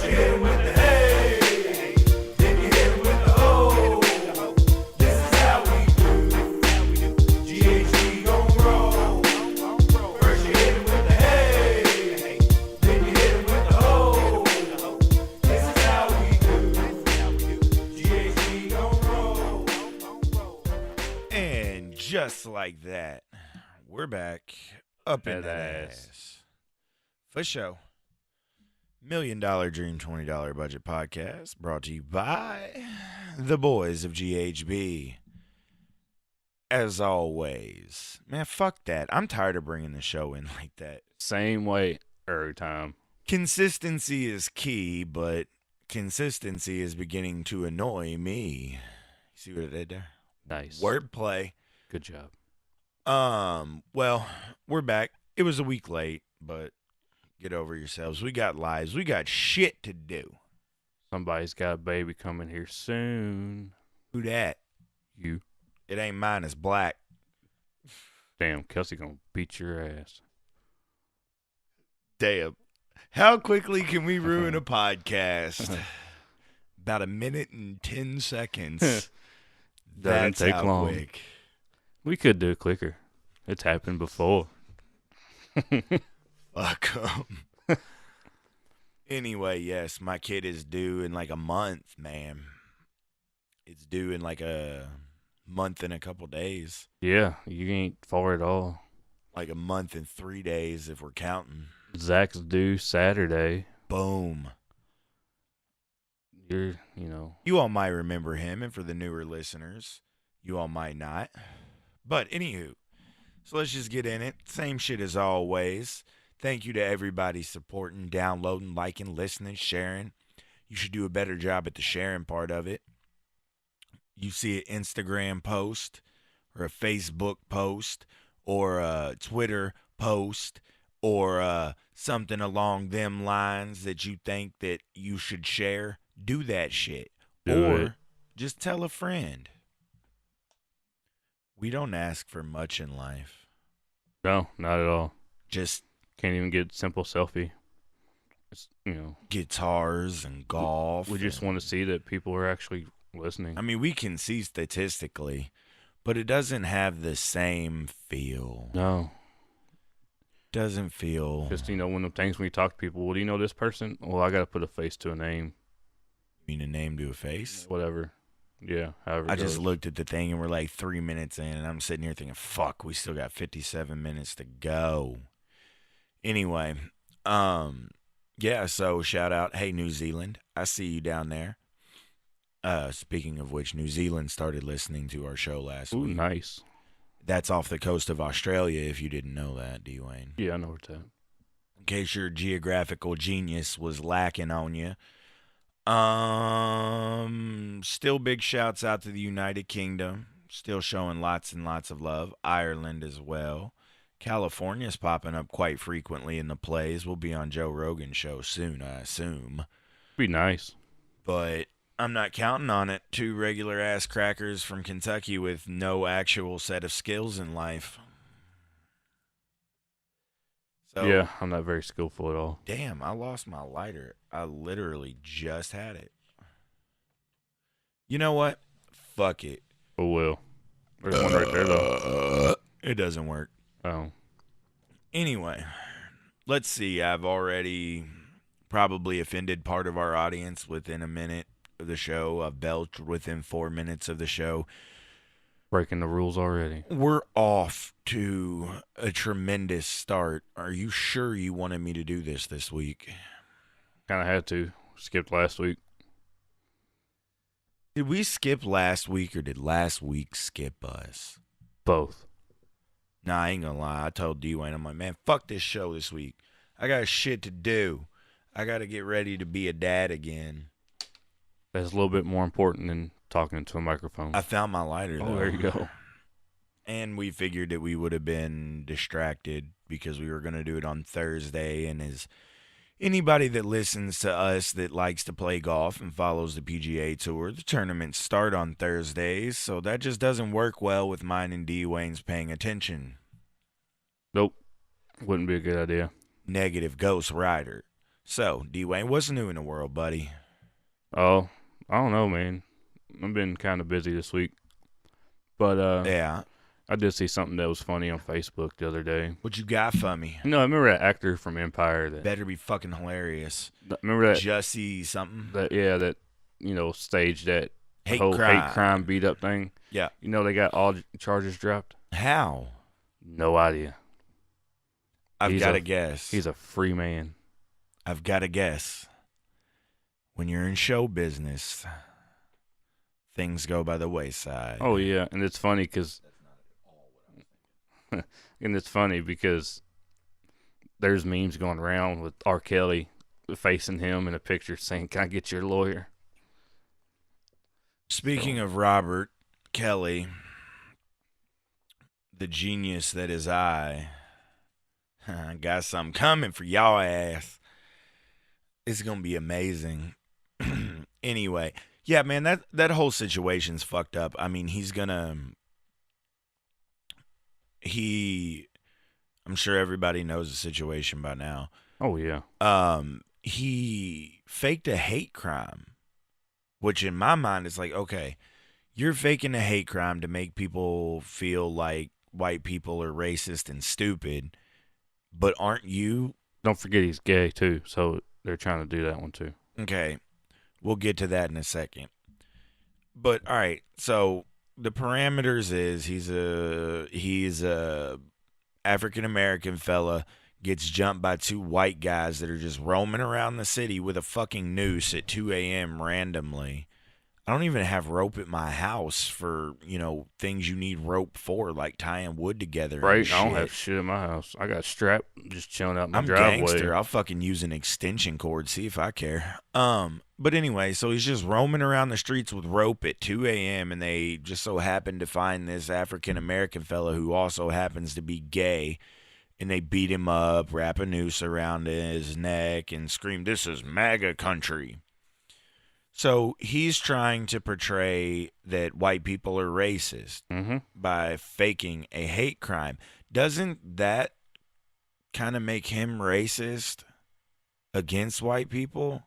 you hit him with the hey, then you hit him with the oh. This is how we do. GHB gon' roll. First you hit him with the hey, then you hit him with the oh. This is how we do. GHB gon' roll. And just like that, we're back up in that ass. For show. $1 Million Dream $20 Budget Podcast brought to you by the boys of GHB. As always, man, fuck that. I'm tired of bringing the show in like that. Same way every time. Consistency is key, but consistency is beginning to annoy me. See what I did there? Nice. Wordplay. Good job. Well, we're back. It was a week late, but get over yourselves. We got lives. We got shit to do. Somebody's got a baby coming here soon. Who that? You. It ain't mine. It's black. Damn, Kelsey gonna beat your ass. Damn. How quickly can we ruin a podcast? About 1 minute and 10 seconds. That's take how long. quick. We could do it quicker. It's happened before. Fuck 'em. Anyway, yes, my kid is due in like a month, man. It's due in like a month and a couple days. Yeah, you ain't far at all. Like a month and 3 days if we're counting. Zach's due Saturday. Boom. You all might remember him, and for the newer listeners, you all might not. But anywho, so let's just get in it. Same shit as always. Thank you to everybody supporting, downloading, liking, listening, sharing. You should do a better job at the sharing part of it. You see an Instagram post or a Facebook post or a Twitter post or something along them lines that you think that you should share, do that shit. Or just tell a friend. We don't ask for much in life. No, not at all. Just can't even get a simple selfie. It's, guitars and golf. We just want to see that people are actually listening. I mean, we can see statistically, but it doesn't have the same feel. No. Doesn't feel. Just, when the things when you talk to people, well, do you know this person? Well, I got to put a face to a name. You mean a name to a face? Whatever. Yeah, however I just looked at the thing and we're like 3 minutes in, and I'm sitting here thinking, fuck, we still got 57 minutes to go. Anyway, yeah, so shout out, hey, New Zealand, I see you down there. Speaking of which, New Zealand started listening to our show last week. Ooh, nice. That's off the coast of Australia, if you didn't know that, Dewayne. Yeah, I know where it's at. In case your geographical genius was lacking on you. Still big shouts out to the United Kingdom. Still showing lots and lots of love. Ireland as well. California's popping up quite frequently in the plays. We'll be on Joe Rogan's show soon, I assume. Be nice. But I'm not counting on it. 2 regular ass crackers from Kentucky with no actual set of skills in life. So, yeah, I'm not very skillful at all. Damn, I lost my lighter. I literally just had it. You know what? Fuck it. Oh, well. There's one right there, though. It doesn't work. Oh. Anyway, let's see. I've already probably offended part of our audience within a minute of the show. I've belched within 4 minutes of the show. Breaking the rules already. We're off to a tremendous start. Are you sure you wanted me to do this week? Kind of had to. Skipped last week. Did we skip last week or did last week skip us? Both. Nah, I ain't gonna lie. I told Dewayne, I'm like, man, fuck this show this week. I got shit to do. I got to get ready to be a dad again. That's a little bit more important than talking into a microphone. I found my lighter, though. Oh, there you go. And we figured that we would have been distracted because we were going to do it on Thursday. And as anybody that listens to us that likes to play golf and follows the PGA Tour, the tournaments start on Thursdays. So that just doesn't work well with mine and Dewayne's paying attention. Nope. Wouldn't be a good idea. Negative Ghost Rider. So, Dewayne, what's new in the world, buddy? Oh, I don't know, man. I've been kind of busy this week, but Yeah. I did see something that was funny on Facebook the other day. What you got for me? I remember that actor from Empire that Better be fucking hilarious. remember that Jussie something. that staged that Hate whole crime. hate crime beat up thing. Yeah. They got all charges dropped. How? No idea. I've got to guess. He's a free man. I've got to guess. When you're in show business, things go by the wayside. Oh yeah, and it's funny because there's memes going around with R. Kelly facing him in a picture saying, "Can I get your lawyer?" Speaking of Robert Kelly, the genius that is I got something coming for y'all ass. It's going to be amazing. Anyway, yeah, man, that whole situation's fucked up. I mean, I'm sure everybody knows the situation by now. Oh yeah. He faked a hate crime, which in my mind is like, okay, you're faking a hate crime to make people feel like white people are racist and stupid, but aren't you? Don't forget he's gay too, so they're trying to do that one too. Okay, we'll get to that in a second. But all right, so the parameters is he's a African American fella, gets jumped by two white guys that are just roaming around the city with a fucking noose at 2 a.m. randomly. I don't even have rope at my house for, things you need rope for, like tying wood together. Right? And I don't shit. have shit in my house. I got strap just chilling out my I'm driveway. gangster. I'll fucking use an extension cord, see if I care. But anyway, so he's just roaming around the streets with rope at 2 a.m. and they just so happen to find this African American fella who also happens to be gay, and they beat him up, wrap a noose around his neck, and scream, "This is MAGA country." So he's trying to portray that white people are racist by faking a hate crime. Doesn't that kind of make him racist against white people?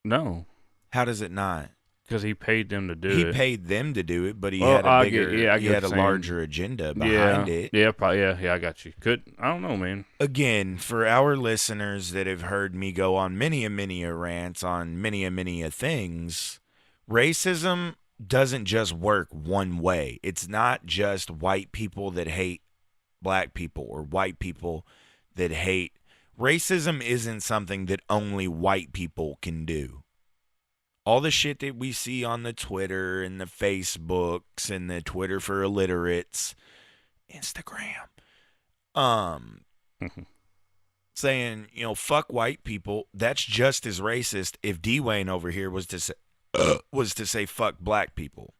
No, How does it not? because he paid them to do He it. paid them to do it, but he Well, had a I bigger, get- yeah, I he get had a what you're saying. larger agenda behind it. Yeah, probably. Yeah, I got you. I don't know, man. Again, for our listeners that have heard me go on many a rants on many a things, racism doesn't just work one way. It's not just white people that hate black people or white people that hate. Racism isn't something that only white people can do. All the shit that we see on the Twitter and the Facebooks and the Twitter for illiterates, Instagram, saying, fuck white people, that's just as racist if Dewayne over here was to say fuck black people.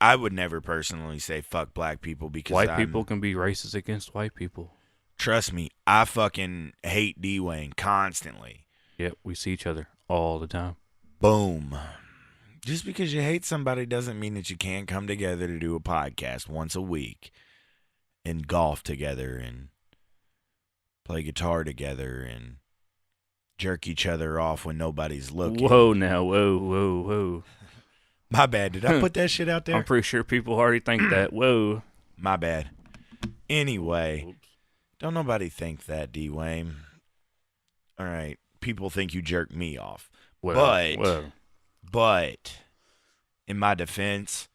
I would never personally say fuck black people because White people can be racist against white people. Trust me, I fucking hate Dewayne constantly. Yep, we see each other all the time. Boom. Just because you hate somebody doesn't mean that you can't come together to do a podcast once a week and golf together and play guitar together and jerk each other off when nobody's looking. Whoa, now, whoa. My bad. Did I put that shit out there? I'm pretty sure people already think that. Whoa. My bad. Anyway, Oops. don't nobody think that, Dewayne. All right. People think you jerk me off. Whoa. But in my defense,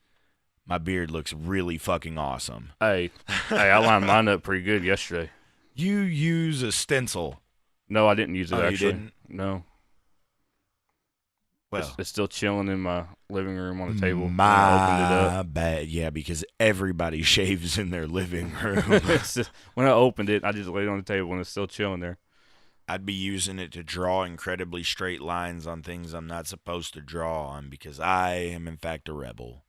my beard looks really fucking awesome. Hey, I lined mine up pretty good yesterday. You use a stencil. No, I didn't use it, Oh, you actually. didn't? No. Well, It's still chilling in my living room on the table. when I opened it up. my bad. Yeah, because everybody shaves in their living room. When I opened it, I just laid it on the table and it's still chilling there. I'd be using it to draw incredibly straight lines on things I'm not supposed to draw on because I am, in fact, a rebel.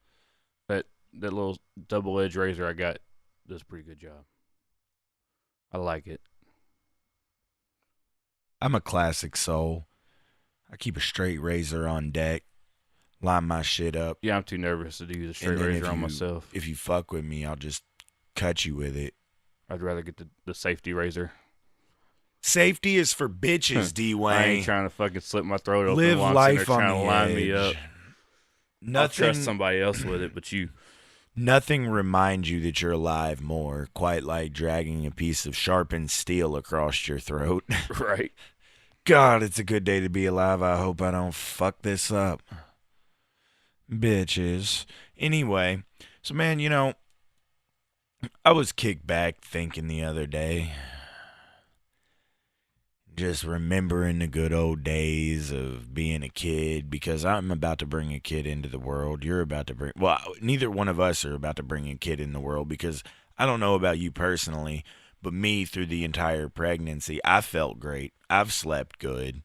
That little double-edged razor I got does a pretty good job. I like it. I'm a classic soul. I keep a straight razor on deck, line my shit up. Yeah, I'm too nervous to use a straight And then razor if on you- myself. If you fuck with me, I'll just cut you with it. I'd rather get the safety razor. Safety is for bitches, I ain't Dewayne. trying to fucking slit my throat open Live while I'm sitting life there on trying the to line me edge. up. I'll trust Nothing, somebody else with it, but you. nothing reminds you that you're alive more, quite like dragging a piece of sharpened steel across your throat. Right. God, it's a good day to be alive. I hope I don't fuck this up. Bitches. Anyway, so man, I was kicked back thinking the other day, just remembering the good old days of being a kid, because I'm about to bring a kid into the world. You're about to bring, well, neither one of us are about to bring a kid in the world, because I don't know about you personally, but me, through the entire pregnancy, I felt great. I've slept good.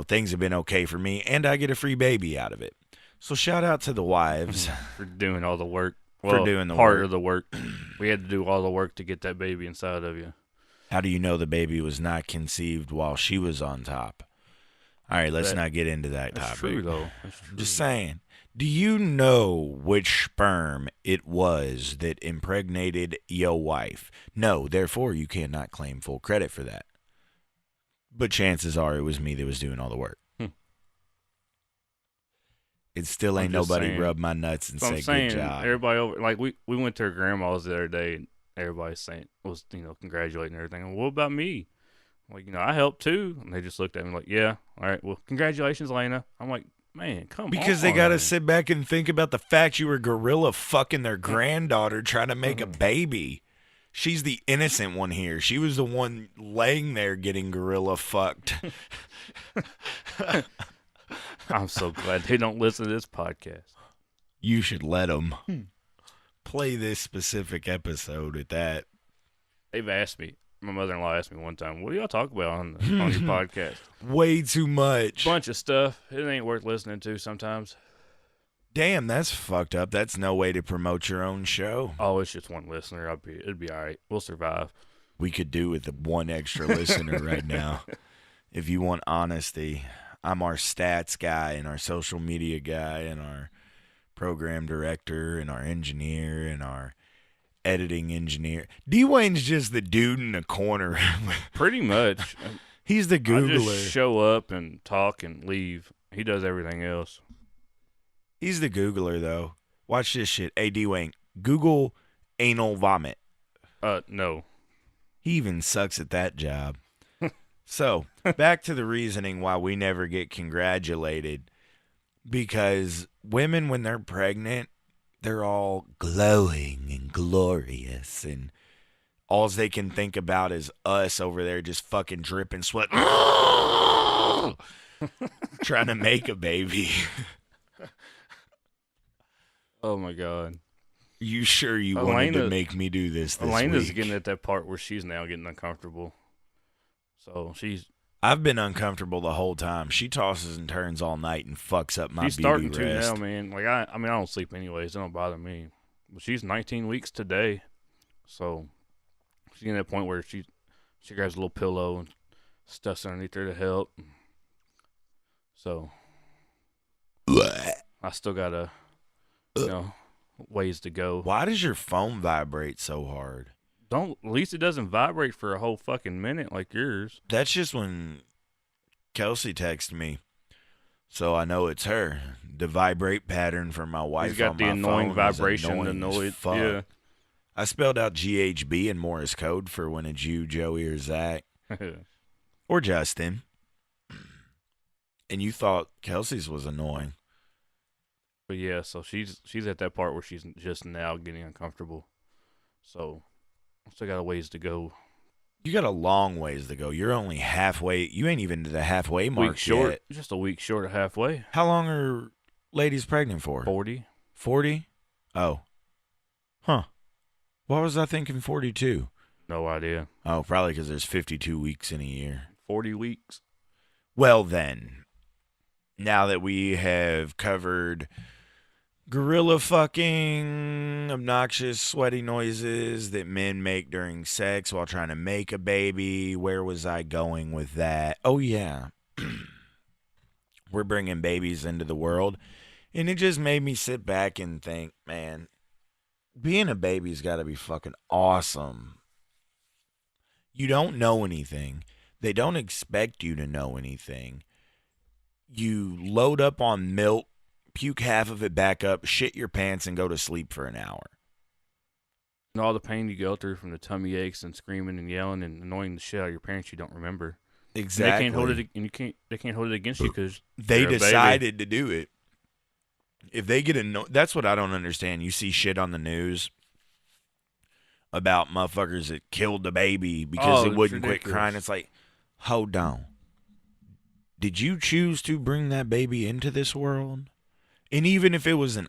Things have been okay for me, and I get a free baby out of it. So shout out to the wives. For doing all the work. For doing the part work. of the work. We had to do all the work to get that baby inside of you. How do you know the baby was not conceived while she was on top? All right, let's not get into that That's topic. true, though. That's true. Just saying. Do you know which sperm it was that impregnated your wife? No, therefore you cannot claim full credit for that. But chances are it was me that was doing all the work. It still ain't I'm just nobody saying. rub my nuts and So I'm say saying, good job. everybody over, like we went to her grandma's the other day, and everybody was congratulating everything. And what about me? Like, I helped too. And they just looked at me like, yeah, all right, well, congratulations, Lena. I'm like, man, come on. Because they got to sit back and think about the fact you were gorilla fucking their granddaughter trying to make a baby. She's the innocent one here. She was the one laying there getting gorilla fucked. I'm so glad they don't listen to this podcast. You should let them play this specific episode at that. They've asked me. My mother-in-law asked me one time, what do y'all talk about on your podcast? Way too much. Bunch of stuff. It ain't worth listening to sometimes. Damn, that's fucked up. That's no way to promote your own show. Oh, it's just one listener. It'd be all right. We'll survive. We could do with the one extra listener right now. If you want honesty, I'm our stats guy and our social media guy and our program director and our engineer and our editing engineer. Dewayne's just the dude in the corner. Pretty much. He's the I Googler. just show up and talk and leave. He does everything else. He's the Googler, though. Watch this shit. Hey, Dewayne, Google anal vomit. No. He even sucks at that job. So, back to the reasoning why we never get congratulated. Because women, when they're pregnant, they're all glowing and glorious. And all they can think about is us over there just fucking dripping sweat. Trying to make a baby. Oh, my God. You sure you wanted to Elena- make me do this Elena's week? getting at that part where she's now getting uncomfortable. So I've been uncomfortable the whole time. She tosses and turns all night and fucks up my she's beauty starting rest. to now, man. Like I don't sleep anyways. It don't bother me. But she's 19 weeks today, so she's getting to that point where she grabs a little pillow and stuffs underneath her to help. So I still got ways to go. Why does your phone vibrate so hard? At least it doesn't vibrate for a whole fucking minute like yours. That's just when Kelsey texted me, so I know it's her. The vibrate pattern for my wife He's got on the my annoying phone vibration, is the annoying as noise. fuck. Yeah. I spelled out GHB in Morse code for when it's you, Joey, or Zach, or Justin. And you thought Kelsey's was annoying. But yeah, so she's at that part where she's just now getting uncomfortable. So still got a ways to go. You got a long ways to go. You're only halfway. You ain't even to the halfway mark Week short, yet. just a week short of halfway. How long are ladies pregnant for? 40. 40? Oh. Huh. Why was I thinking 42? No idea. Oh, probably because there's 52 weeks in a year. 40 weeks. Well, then, now that we have covered gorilla fucking, obnoxious, sweaty noises that men make during sex while trying to make a baby, where was I going with that? Oh, yeah. We're bringing babies into the world. And it just made me sit back and think, man, being a baby's got to be fucking awesome. You don't know anything. They don't expect you to know anything. You load up on milk, puke half of it back up, shit your pants, and go to sleep for an hour. And all the pain you go through from the tummy aches and screaming and yelling and annoying the shit out of your parents you don't remember. Exactly. And they can't hold it, and they can't hold it against you because they decided to do it. If they get that's what I don't understand. You see shit on the news about motherfuckers that killed the baby because it wouldn't quit crying. It's like, hold on. Did you choose to bring that baby into this world? And even if it was an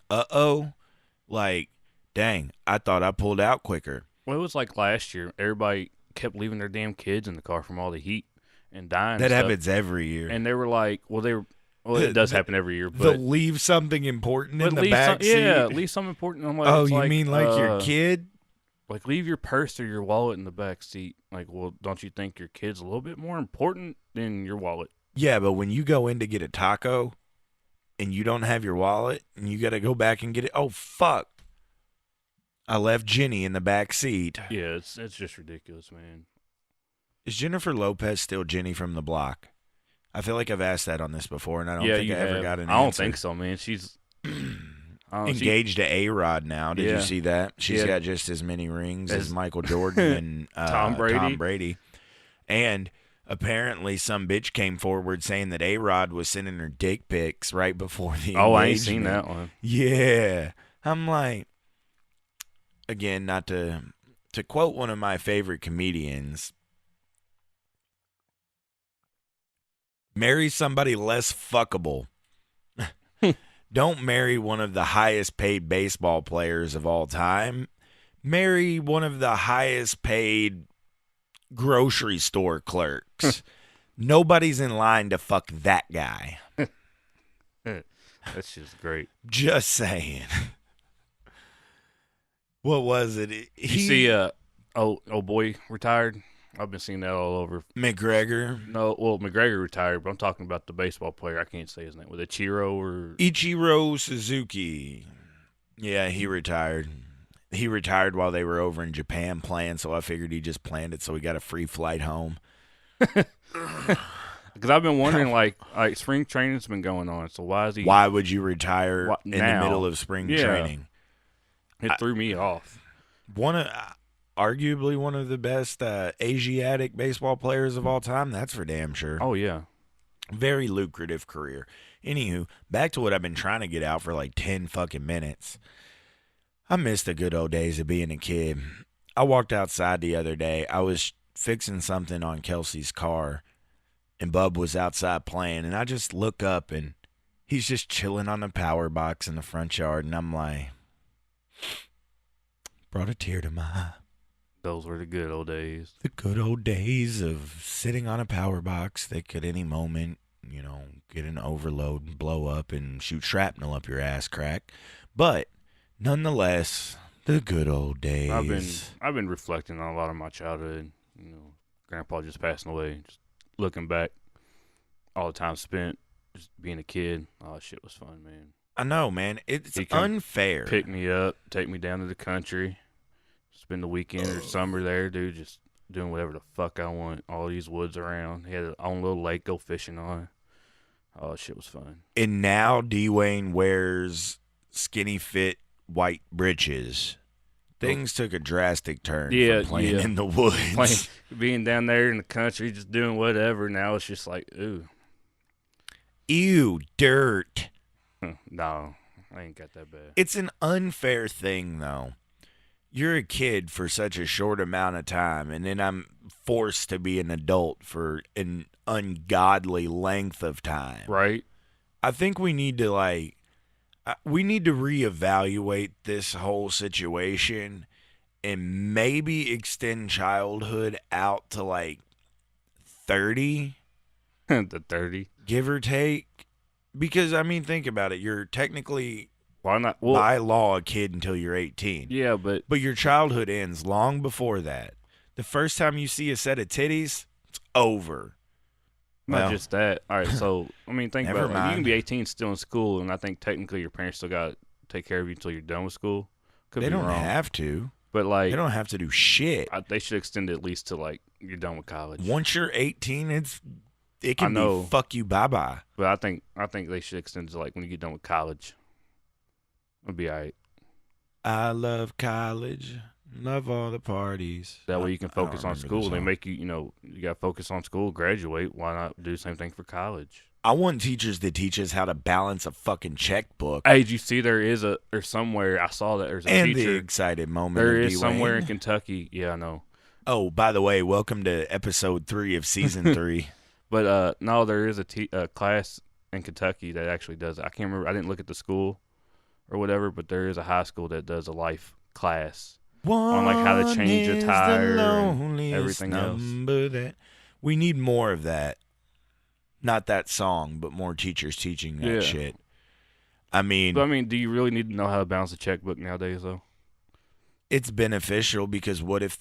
like, dang, I thought I pulled out quicker. Well, it was like last year. Everybody kept leaving their damn kids in the car from all the heat and dying. That and happens every year. And they were like, well, it does happen every year. But they'll leave something important in the back seat. Yeah, leave something important. I'm like, oh, you mean like your kid? Like, leave your purse or your wallet in the back seat. Like, well, don't you think your kid's a little bit more important than your wallet? Yeah, but when you go in to get a taco and you don't have your wallet and you got to go back and get it, oh, fuck. I left Jenny in the back seat. Yeah, it's just ridiculous, man. Is Jennifer Lopez still Jenny from the block? I feel like I've asked that on this before, and I don't think I ever got an answer. I don't think so, man. She's engaged to A-Rod now. Did you see that? She's got just as many rings as Michael Jordan and Tom Brady. And apparently some bitch came forward saying that A-Rod was sending her dick pics right before the engagement. Oh, I ain't seen that one. Yeah. I'm like, again, not to quote one of my favorite comedians, marry somebody less fuckable. Don't marry one of the highest paid baseball players of all time. Marry one of the highest paid grocery store clerks. Nobody's in line to fuck that guy. That's just great. Just saying. What was it? You see, old boy retired? I've been seeing that all over. McGregor? No, well, McGregor retired, but I'm talking about the baseball player. I can't say his name. Was it Ichiro Suzuki. Yeah, he retired. He retired while they were over in Japan playing, so I figured he just planned it so he got a free flight home. Because I've been wondering, like spring training's been going on, so why is he? Why would you retire in the middle of spring training? It threw me off. Arguably one of the best Asiatic baseball players of all time. That's for damn sure. Oh, yeah. Very lucrative career. Anywho, back to what I've been trying to get out for like 10 fucking minutes. I miss the good old days of being a kid. I walked outside the other day. I was fixing something on Kelsey's car, and Bub was outside playing, and I just look up, and he's just chilling on the power box in the front yard, and I'm like, brought a tear to my eye. Those were the good old days. The good old days of sitting on a power box that could any moment, get an overload and blow up and shoot shrapnel up your ass crack. But nonetheless, the good old days. I've been reflecting on a lot of my childhood. Grandpa just passing away. Just looking back, all the time spent just being a kid. Oh, shit was fun, man. I know, man. It's unfair. Pick me up, take me down to the country. Spend the weekend or summer there, dude, just doing whatever the fuck I want. All these woods around. He had his own little lake go fishing on. Oh, shit was fun. And now Dewayne wears skinny fit white breeches. Things took a drastic turn from playing in the woods. Being down there in the country, just doing whatever. Now it's just like, ooh. Ew, dirt. No, I ain't got that bad. It's an unfair thing, though. You're a kid for such a short amount of time, and then I'm forced to be an adult for an ungodly length of time. Right. I think we need to reevaluate this whole situation and maybe extend childhood out to like 30. The 30. Give or take. Because, think about it. You're technically... Why not? Well, by law, a kid until you're 18. Yeah, but your childhood ends long before that. The first time you see a set of titties, it's over. Not just that. All right, so think about it. Like, you can be 18 still in school, and I think technically your parents still got to take care of you until you're done with school. They don't have to. But like, They don't have to do shit. they should extend it at least to like you're done with college. Once you're 18, it can know. be fuck you, bye bye. But I think they should extend it to like when you get done with college. It'll be alright. I love college. Love all the parties. That way you can I don't focus on remember the school. They song. make you, you got to focus on school, graduate. Why not do the same thing for college? I want teachers to teach us how to balance a fucking checkbook. Hey, did you see there's somewhere I saw that there's a And the teacher. excited moment There of is somewhere in Dewayne. Kentucky. Yeah, I know. Oh, by the way, welcome to episode 3 of season 3. But no, there is a class in Kentucky that actually does it. I can't remember. I didn't look at the school or whatever, but there is a high school that does a life class. On, like, how to change a One is the tire and loneliest everything else. number that we need more of that. Not that song, but more teachers teaching that Yeah. shit. I mean, But I mean, do you really need to know how to balance a checkbook nowadays, though? it's beneficial because what if?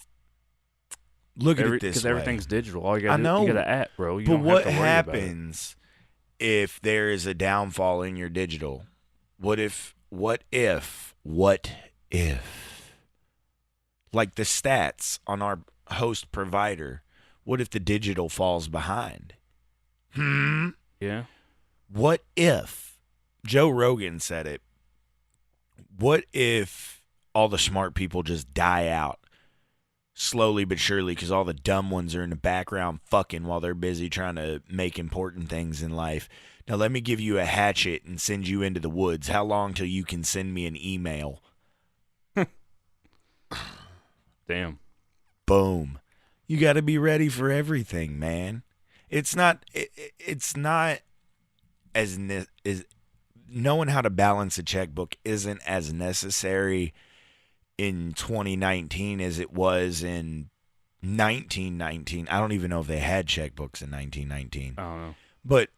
Look at it this Because way. everything's digital. All you I got know, you got an app, bro. You but don't what have to worry about it. happens if there is a downfall in your digital? What if? Like the stats on our host provider, what if the digital falls behind? Yeah. What if? Joe Rogan said it. What if all the smart people just die out slowly but surely because all the dumb ones are in the background fucking while they're busy trying to make important things in life? Now let me give you a hatchet and send you into the woods. How long till you can send me an email? Damn. Boom. You got to be ready for everything, man. It's not as knowing how to balance a checkbook isn't as necessary in 2019 as it was in 1919. I don't even know if they had checkbooks in 1919. I don't know. But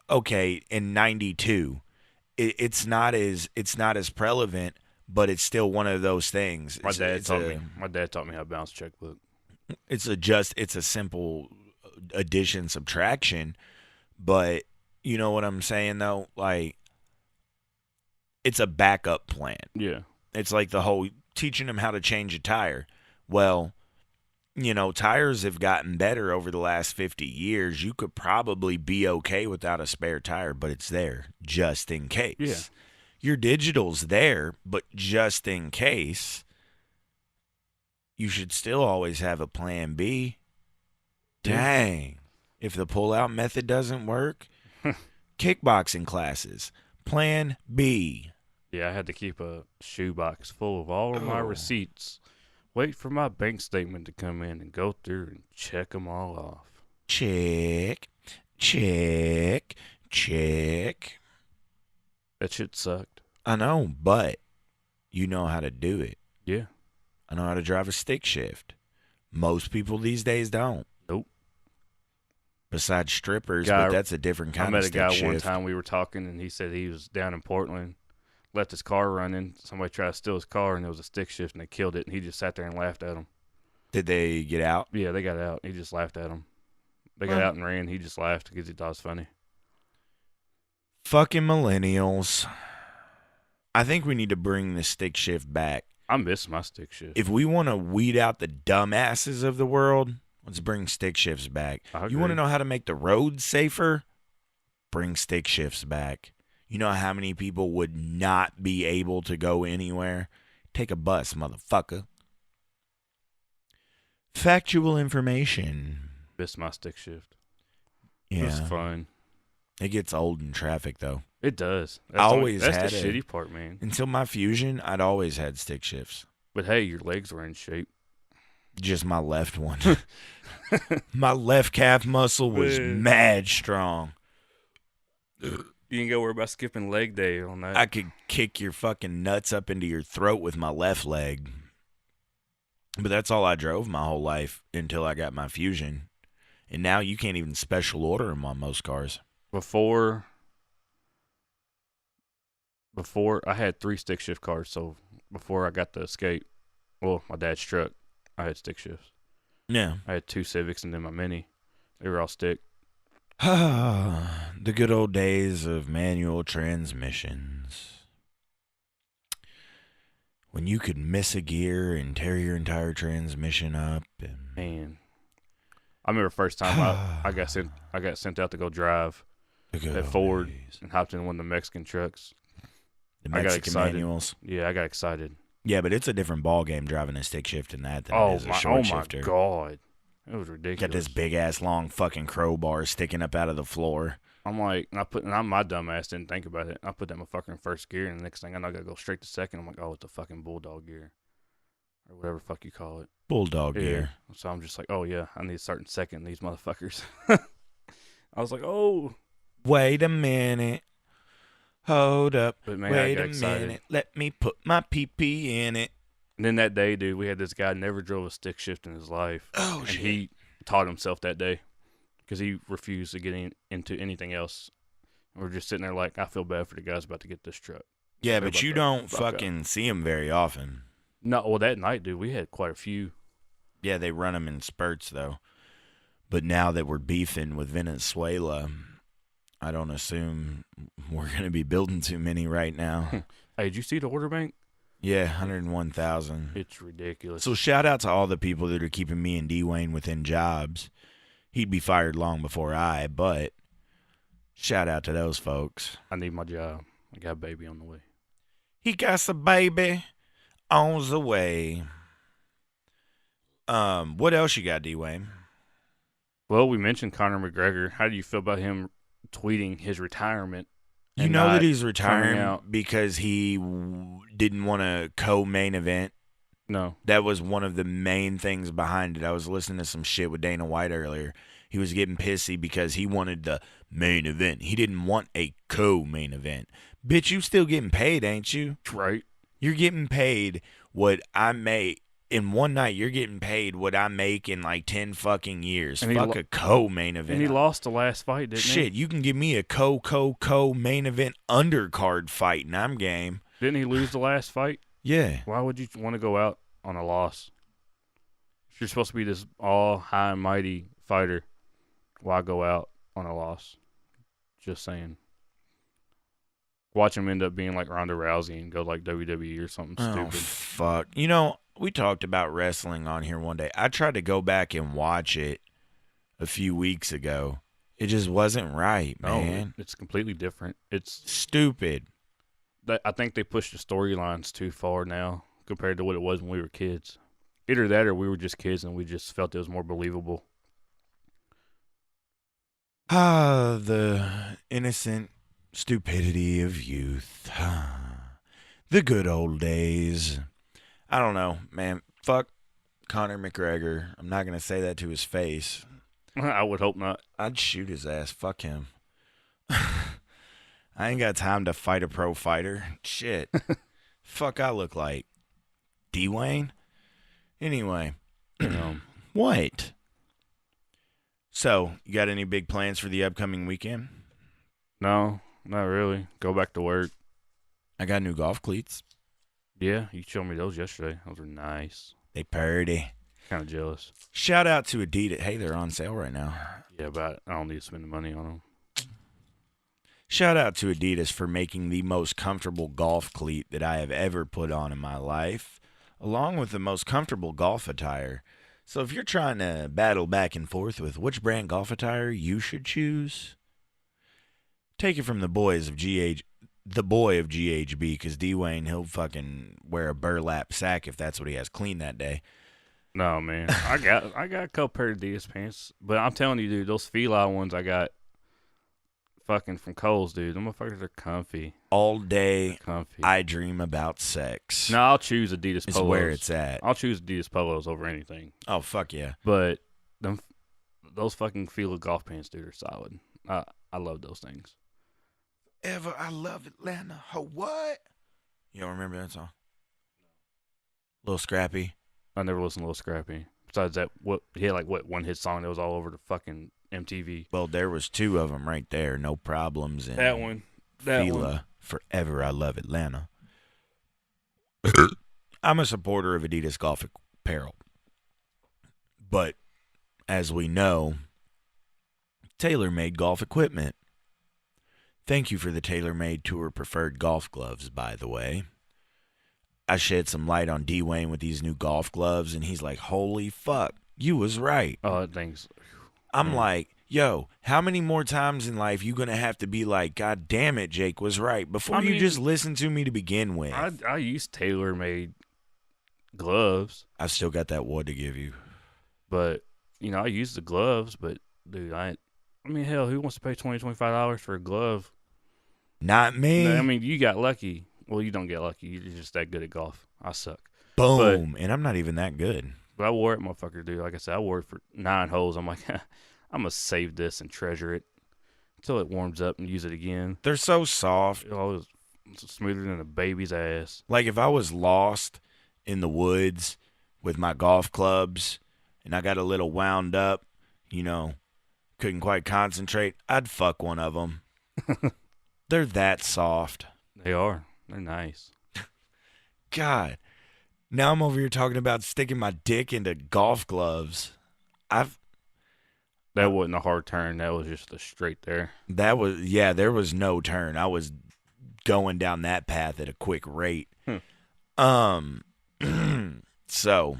okay, in 92, it's not as prevalent, but it's still one of those things. My dad taught me how to balance a checkbook. It's a simple addition subtraction, but you know what I'm saying though? Like, it's a backup plan. Yeah. It's like the whole teaching them how to change a tire. Well, tires have gotten better over the last 50 years. You could probably be okay without a spare tire, but it's there just in case. Yeah. Your digital's there, but just in case, you should still always have a plan B. Dang. If the pull-out method doesn't work, kickboxing classes. Plan B. Yeah, I had to keep a shoebox full of all of my receipts. Wait for my bank statement to come in and go through and check them all off. Check, check, check. That shit sucked. I know, but you know how to do it. Yeah. I know how to drive a stick shift. Most people these days don't. Nope. Besides strippers, Guy- but that's a different kind I of met a stick guy shift. one time, we were talking, and he said he was down in Portland, left his car running. Somebody tried to steal his car, and there was a stick shift, and they killed it, and he just sat there and laughed at him. Did they get out? Yeah, they got out. He just laughed at him. They got Well- out and ran. He just laughed because he thought it was funny. Fucking millennials. I think we need to bring the stick shift back. I miss my stick shift. If we want to weed out the dumbasses of the world, let's bring stick shifts back. I You want to agree. know how to make the roads safer? Bring stick shifts back. You know how many people would not be able to go anywhere? Take a bus, motherfucker. Factual information. Miss my stick shift. Yeah. It was fun. It gets old in traffic, though. It does. I always That's had the it. shitty part, man. Until my Fusion, I'd always had stick shifts. But hey, your legs were in shape. Just my left one. My left calf muscle was Man. mad strong. You can go worry about skipping leg day on that. I could kick your fucking nuts up into your throat with my left leg. But that's all I drove my whole life until I got my Fusion. And now you can't even special order them on most cars. Before I had 3 stick shift cars, so before I got the Escape, well, my dad's truck, I had stick shifts. Yeah. I had 2 Civics and then my Mini. They were all stick. The good old days of manual transmissions. when you could miss a gear and tear your entire transmission up. And Man, I remember first time I got sent out to go drive at Ford and hopped in one of the Mexican trucks. The I got Mexican excited. manuals. Yeah, I got excited. Yeah, but it's a different ball game driving a stick shift than that than it Oh is a my short shifter. God, it was ridiculous. Got this big ass long fucking crowbar sticking up out of the floor. I'm like, and my dumb ass didn't think about it. I put that motherfucker in first gear, and the next thing I know, I gotta go straight to second. I'm like, oh, it's a fucking bulldog gear, or whatever the fuck you call it. Bulldog gear. So I'm just like, oh yeah, I need to start in second. These motherfuckers. I was like, oh. Wait a minute. Hold up. But man, I Wait got a excited. minute. Let me put my pee in it. And then that day, dude, we had this guy never drove a stick shift in his life. Oh, and shit. he taught himself that day because he refused to get into anything else. We're just sitting there like, I feel bad for the guys about to get this truck. Yeah, They're but about you to don't fuck up. fucking see them very often. No, well, that night, dude, we had quite a few. Yeah, they run them in spurts, though. But now that we're beefing with Venezuela, I don't assume we're going to be building too many right now. Hey, did you see the order bank? Yeah, 101,000. It's ridiculous. So shout out to all the people that are keeping me and Dewayne within jobs. He'd be fired long before but shout out to those folks. I need my job. I got a baby on the way. He got a baby on the way. What else you got, Dewayne? Well, we mentioned Conor McGregor. How do you feel about him tweeting his retirement? You and know not that he's turning retiring out? because he didn't want to co-main event. No. That was one of the main things behind it. I was listening to some shit with Dana White earlier. He was getting pissy because he wanted the main event. He didn't want a co-main event. Bitch, you still getting paid, ain't you? Right. You're getting paid what I make. In one night, you're getting paid what I make in like 10 fucking years. And Fuck a co-main event. And he lost the last fight, didn't he? Shit, you can give me a co-main event undercard fight, and I'm game. Didn't he lose the last fight? Yeah. Why would you want to go out on a loss? If you're supposed to be this all high and mighty fighter, why go out on a loss? Just saying. Watch him end up being like Ronda Rousey and go like WWE or something Oh, stupid. fuck. You know, we talked about wrestling on here one day. I tried to go back and watch it a few weeks ago. It just wasn't right, man. No, it's completely different. It's Stupid. I think they pushed the storylines too far now compared to what it was when we were kids. Either that or we were just kids and we just felt it was more believable. Ah, the innocent stupidity of youth. The good old days. I don't know, man. Fuck Conor McGregor. I'm not going to say that to his face. I would hope not. I'd shoot his ass. Fuck him. I ain't got time to fight a pro fighter. Shit. Fuck I look like. Dewayne? Anyway. What? So, you got any big plans for the upcoming weekend? No, not really. Go back to work. I got new golf cleats. Yeah, you showed me those yesterday. Those were nice. They purdy. Kind of jealous. Shout out to Adidas. Hey, they're on sale right now. Yeah, but I don't need to spend the money on them. Shout out to Adidas for making the most comfortable golf cleat that I have ever put on in my life, along with the most comfortable golf attire. So if you're trying to battle back and forth with which brand golf attire you should choose, take it from the boy of GHB, because Dewayne, he'll fucking wear a burlap sack if that's what he has clean that day. No, man. I got a couple pair of Adidas pants, but I'm telling you, dude, those Fila ones I got fucking from Kohl's, dude. Them motherfuckers are comfy. All day, Comfy. I dream about sex. No, I'll choose Adidas It's polos. where it's at. I'll choose Adidas polos over anything. Oh, fuck yeah. But those fucking Fila golf pants, dude, are solid. I love those things. Ever I love Atlanta. What? You don't remember that song? Little Scrappy. I never listened to Lil Scrappy. Besides that, he had like one hit song that was all over the fucking MTV. Well, there was two of them right there. No problems. And That one. That Fila, one. Forever I Love Atlanta. I'm a supporter of Adidas golf apparel. But, as we know, tailor-made golf equipment. Thank you for the tailor-made Tour Preferred golf gloves, by the way. I shed some light on Dewayne with these new golf gloves, and he's like, "Holy fuck, you was right." Oh, that thing's. I'm man. like, "Yo, how many more times in life you gonna have to be like, God damn it, Jake was right,' before I you mean, just listen to me to begin with?" I used tailor-made gloves, I still got that wood to give you. but I use the gloves. But dude, I mean, hell, who wants to pay $20-$25 for a glove? Not me. No, I mean, you got lucky. Well, you don't get lucky. You're just that good at golf. I suck. Boom. And I'm not even that good. But I wore it, motherfucker, dude. Like I said, I wore it for 9 holes. I'm like, I'm going to save this and treasure it until it warms up and use it again. They're so soft. It was smoother than a baby's ass. Like if I was lost in the woods with my golf clubs and I got a little wound up, couldn't quite concentrate, I'd fuck one of them. They're that soft. They are. They're nice. God. Now I'm over here talking about sticking my dick into golf gloves. That wasn't a hard turn. That was just a straight there. There was no turn. I was going down that path at a quick rate. So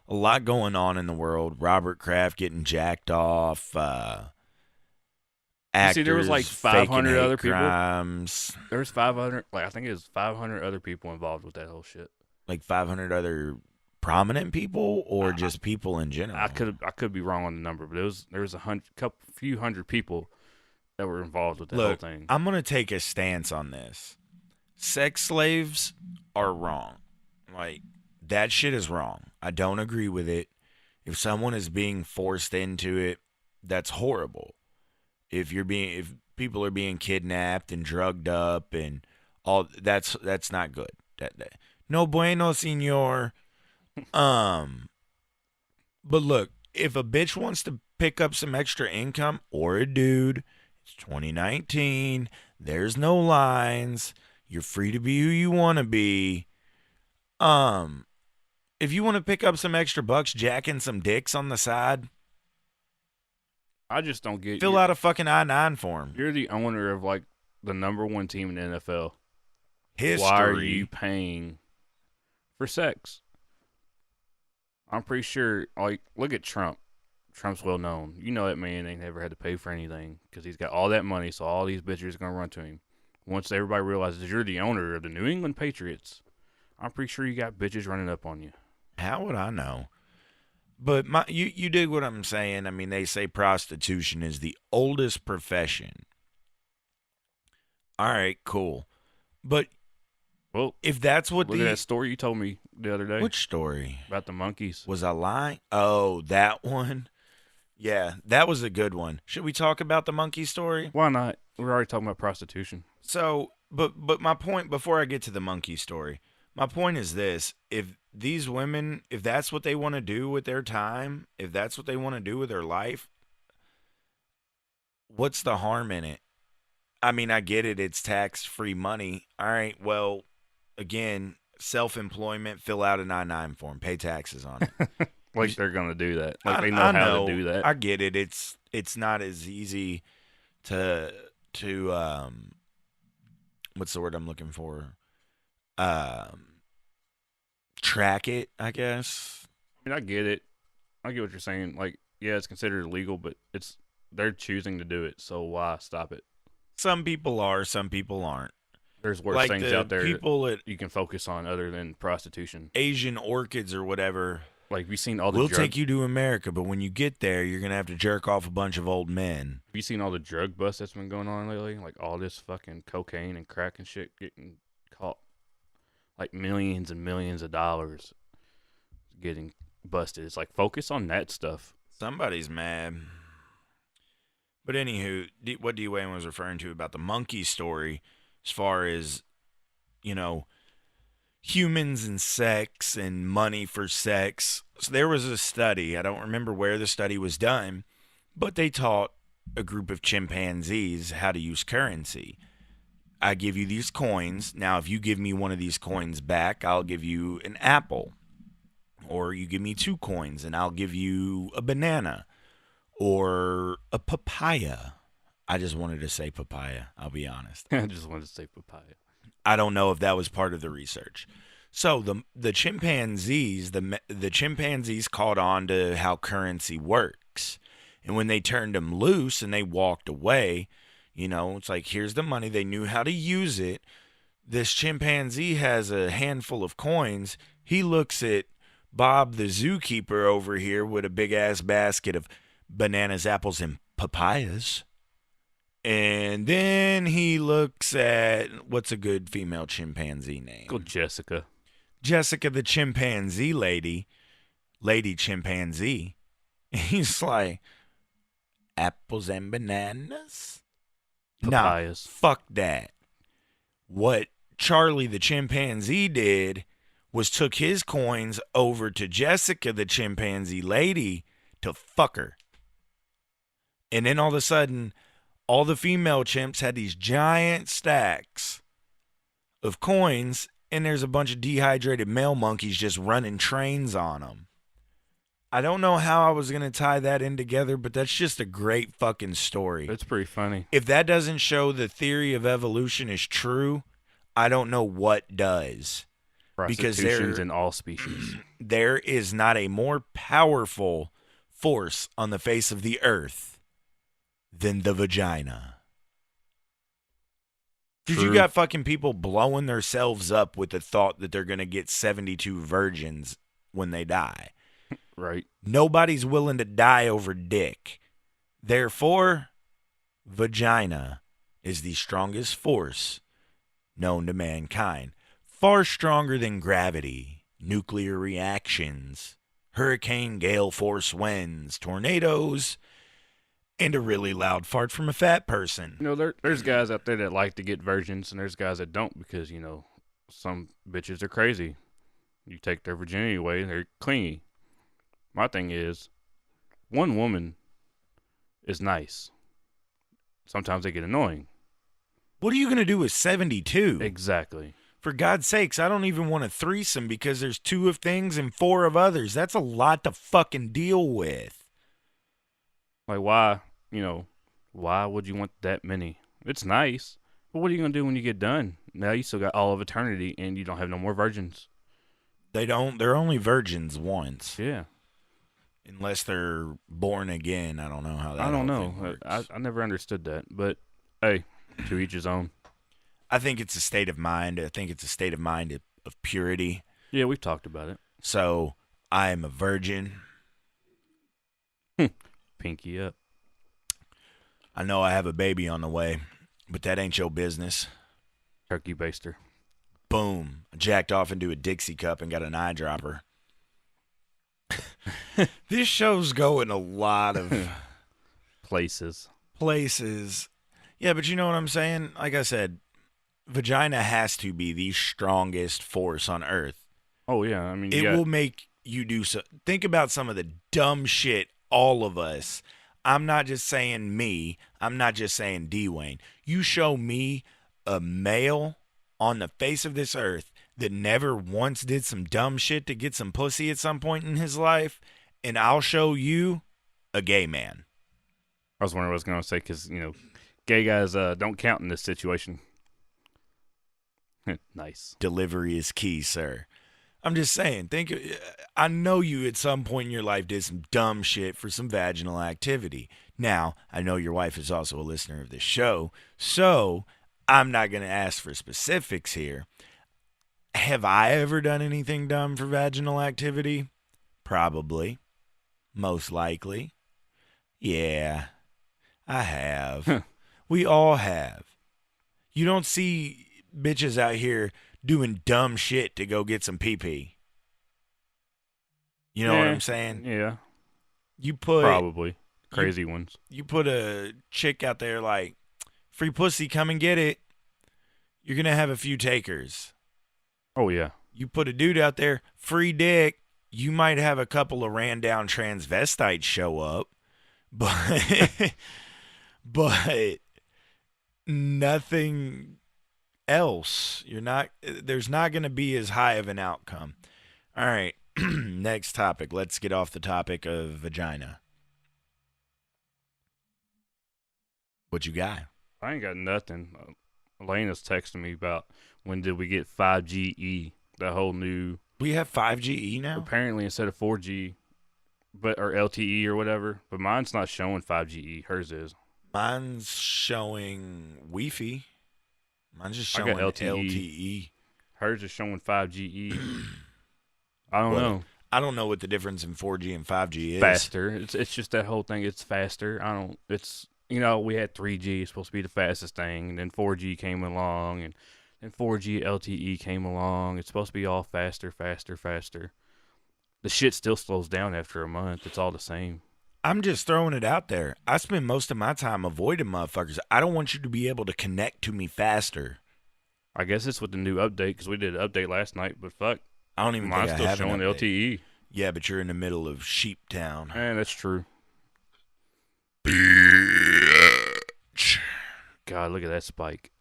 a lot going on in the world. Robert Kraft getting jacked off. Actors see, there was like faking 500 hate other people. crimes. There was 500. I think it was 500 other people involved with that whole shit. Like 500 other prominent people, or just people in general. I could be wrong on the number, but there was few hundred people that were involved with that whole thing. I'm gonna take a stance on this. Sex slaves are wrong. Like, that shit is wrong. I don't agree with it. If someone is being forced into it, that's horrible. If people are being kidnapped and drugged up and all, that's not good. No bueno, senor. But look, if a bitch wants to pick up some extra income, or a dude, it's 2019. There's no lines. You're free to be who you want to be. If you want to pick up some extra bucks, jacking some dicks on the side, I just don't get. fill out a fucking I-9 form. You're the owner of like the number one team in the NFL. History. Why are you paying for sex? I'm pretty sure. Like, look at Trump. Trump's well known. You know that man ain't never had to pay for anything because he's got all that money. So all these bitches are gonna run to him. Once everybody realizes you're the owner of the New England Patriots, I'm pretty sure you got bitches running up on you. How would I know? But you dig what I'm saying? I mean, they say prostitution is the oldest profession. All right, cool. But Well, if that's what look at that story you told me the other day. Which story? About the monkeys. Was I lying? Oh, that one? Yeah, that was a good one. Should we talk about the monkey story? Why not? We're already talking about prostitution. So, but my point, before I get to the monkey story, my point is this: if these women, if that's what they want to do with their time, if that's what they want to do with their life, what's the harm in it? I mean, I get it; it's tax-free money. All right, well, again, self-employment, fill out an I-9 form, pay taxes on it. Like they're gonna do that. Like they know how to do that. I get it. It's not as easy to what's the word I'm looking for? Track it, I guess. I mean, I get it. I get what you're saying. Like, yeah, it's considered illegal, but they're choosing to do it. So why stop it? Some people are, some people aren't. There's worse Like things the out there people that at you can focus on other than prostitution. Asian orchids or whatever. Like, have you seen all the We'll drug, take you to America, but when you get there, you're gonna have to jerk off a bunch of old men. have you seen all the drug busts that's been going on lately? Like all this fucking cocaine and crack and shit getting caught. Like millions and millions of dollars getting busted. It's like, focus on that stuff. Somebody's mad. But anywho, what Dewayne was referring to about the monkey story, as far as, humans and sex and money for sex. So there was a study. I don't remember where the study was done, but they taught a group of chimpanzees how to use currency. I give you these coins. Now, if you give me one of these coins back, I'll give you an apple. Or you give me 2 coins and I'll give you a banana. Or a papaya. I just wanted to say papaya, I'll be honest. I just wanted to say papaya. I don't know if that was part of the research. So the chimpanzees, the chimpanzees caught on to how currency works. And when they turned them loose and they walked away, it's like, here's the money. They knew how to use it. This chimpanzee has a handful of coins. He looks at Bob the zookeeper over here with a big-ass basket of bananas, apples, and papayas. And then he looks at, what's a good female chimpanzee name? Go Jessica. Jessica the chimpanzee lady chimpanzee. He's like, apples and bananas? Papayas. Nah, fuck that. What Charlie the chimpanzee did was took his coins over to Jessica the chimpanzee lady to fuck her. And then all of a sudden, all the female chimps had these giant stacks of coins, and there's a bunch of dehydrated male monkeys just running trains on them. I don't know how I was going to tie that in together, but that's just a great fucking story. It's pretty funny. If that doesn't show the theory of evolution is true, I don't know what does. Because Prostitution's in all species. There is not a more powerful force on the face of the earth than the vagina. Because you got fucking people blowing themselves up with the thought that they're going to get 72 virgins when they die. Right. Nobody's willing to die over dick. Therefore, vagina is the strongest force known to mankind. Far stronger than gravity, nuclear reactions, hurricane gale force winds, tornadoes, and a really loud fart from a fat person. There's guys out there that like to get virgins, and there's guys that don't because, some bitches are crazy. You take their virginity away, they're clingy. My thing is, one woman is nice. Sometimes they get annoying. What are you going to do with 72? Exactly. For God's sakes, I don't even want a threesome because there's 2 of things and 4 of others. That's a lot to fucking deal with. Like, why would you want that many? It's nice, but what are you going to do when you get done? Now you still got all of eternity and you don't have no more virgins. They're only virgins once. Yeah. Unless they're born again. I don't know how that I don't whole know. thing works. I never understood that, but hey, to each his own. I think it's a state of mind. I think it's a state of mind of purity. Yeah, we've talked about it. So, I am a virgin. Pinky up. I know I have a baby on the way, but that ain't your business. Turkey baster. Boom. I jacked off into a Dixie cup and got an eyedropper. This show's going a lot of places. Yeah, but you know what I'm saying? Like I said, vagina has to be the strongest force on earth. Oh, yeah. I mean, it will make you do so. Think about some of the dumb shit all of us. I'm not just saying me. I'm not just saying Dewayne. You show me a male on the face of this earth that never once did some dumb shit to get some pussy at some point in his life, and I'll show you a gay man. I was wondering what I was going to say because, gay guys don't count in this situation. Nice. Delivery is key, sir. I'm just saying, I know you at some point in your life did some dumb shit for some vaginal activity. Now, I know your wife is also a listener of this show, so I'm not going to ask for specifics here. Have I ever done anything dumb for vaginal activity? Probably. Most likely. Yeah, I have. Huh. We all have. You don't see bitches out here doing dumb shit to go get some pee-pee. You know what I'm saying? Yeah. You put Probably. Crazy ones. You put a chick out there like, free pussy, come and get it. You're going to have a few takers. Oh, yeah. You put a dude out there, free dick, you might have a couple of ran down transvestites show up, but nothing else. There's not going to be as high of an outcome. All right. Next topic. Let's get off the topic of vagina. What you got? I ain't got nothing. Elena's texting me about when did we get 5GE, that whole new. We have 5GE now? Apparently, instead of 4G, or LTE or whatever, but mine's not showing 5GE. Hers is. Mine's showing Wi-Fi. Mine's just I showing got LTE. LTE. Hers is showing 5GE. I don't Well, know. I don't know what the difference in 4G and 5G is. Faster. It's just that whole thing. It's faster. It's, we had 3G. It's supposed to be the fastest thing. And then 4G came along. And then 4G LTE came along. It's supposed to be all faster, faster, faster. The shit still slows down after a month. It's all the same. I'm just throwing it out there. I spend most of my time avoiding motherfuckers. I don't want you to be able to connect to me faster. I guess it's with the new update because we did an update last night. But fuck, I don't even mine's think I still have showing an update. LTE. Yeah, but you're in the middle of Sheep Town. That's true. Bitch. God, look at that spike.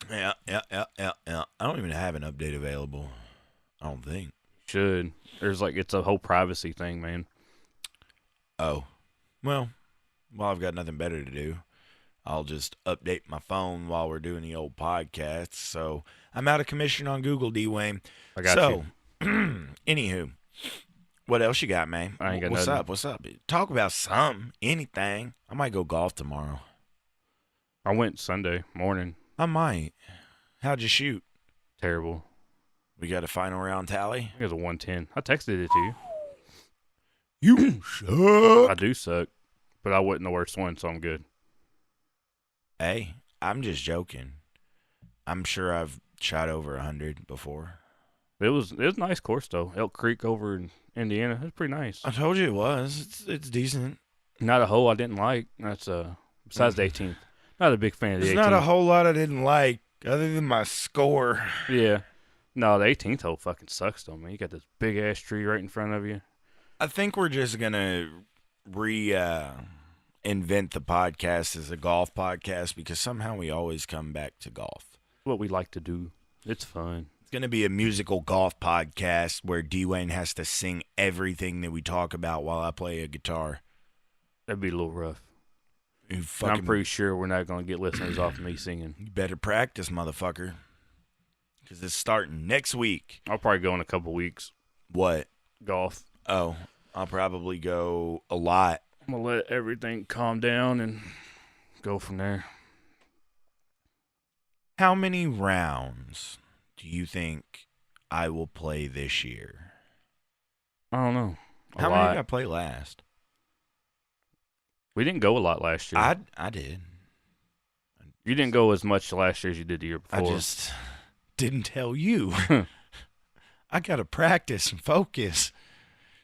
Yeah. I don't even have an update available. I don't think. Should. It's a whole privacy thing, man. Oh. Well, I've got nothing better to do. I'll just update my phone while we're doing the old podcast. So I'm out of commission on Google, Dewayne. I got you. Anywho, what else you got, man? I ain't got What's nothing. up? What's up? Talk about something, anything. I might go golf tomorrow. I went Sunday morning. I might. How'd you shoot? Terrible. We got a final round tally? I think it was a 110. I texted it to you. You suck. I do suck, but I wasn't the worst one, so I'm good. Hey, I'm just joking. I'm sure I've shot over 100 before. It was a nice course though. Elk Creek over in Indiana. It was pretty nice. I told you it was. It's decent. Not a hole I didn't like. That's besides the 18th. Not a big fan of the 18th. There's not a whole lot I didn't like other than my score. Yeah. No, the 18th hole fucking sucks though, man. You got this big ass tree right in front of you. I think we're just gonna invent the podcast as a golf podcast because somehow we always come back to golf. What we like to do. It's fun. It's gonna be a musical golf podcast where Dewayne has to sing everything that we talk about while I play a guitar. That'd be a little rough. You And fucking, I'm pretty sure we're not gonna get listeners off me singing. you better practice, motherfucker, because it's starting next week. I'll probably go in a couple weeks. What? Golf. Oh, I'll probably go a lot. I'm gonna let everything calm down and go from there. How many rounds do you think I will play this year? I don't know. How many did I play last? We didn't go a lot last year. I did. You didn't go as much last year as you did the year before. I just didn't tell you. I got to practice and focus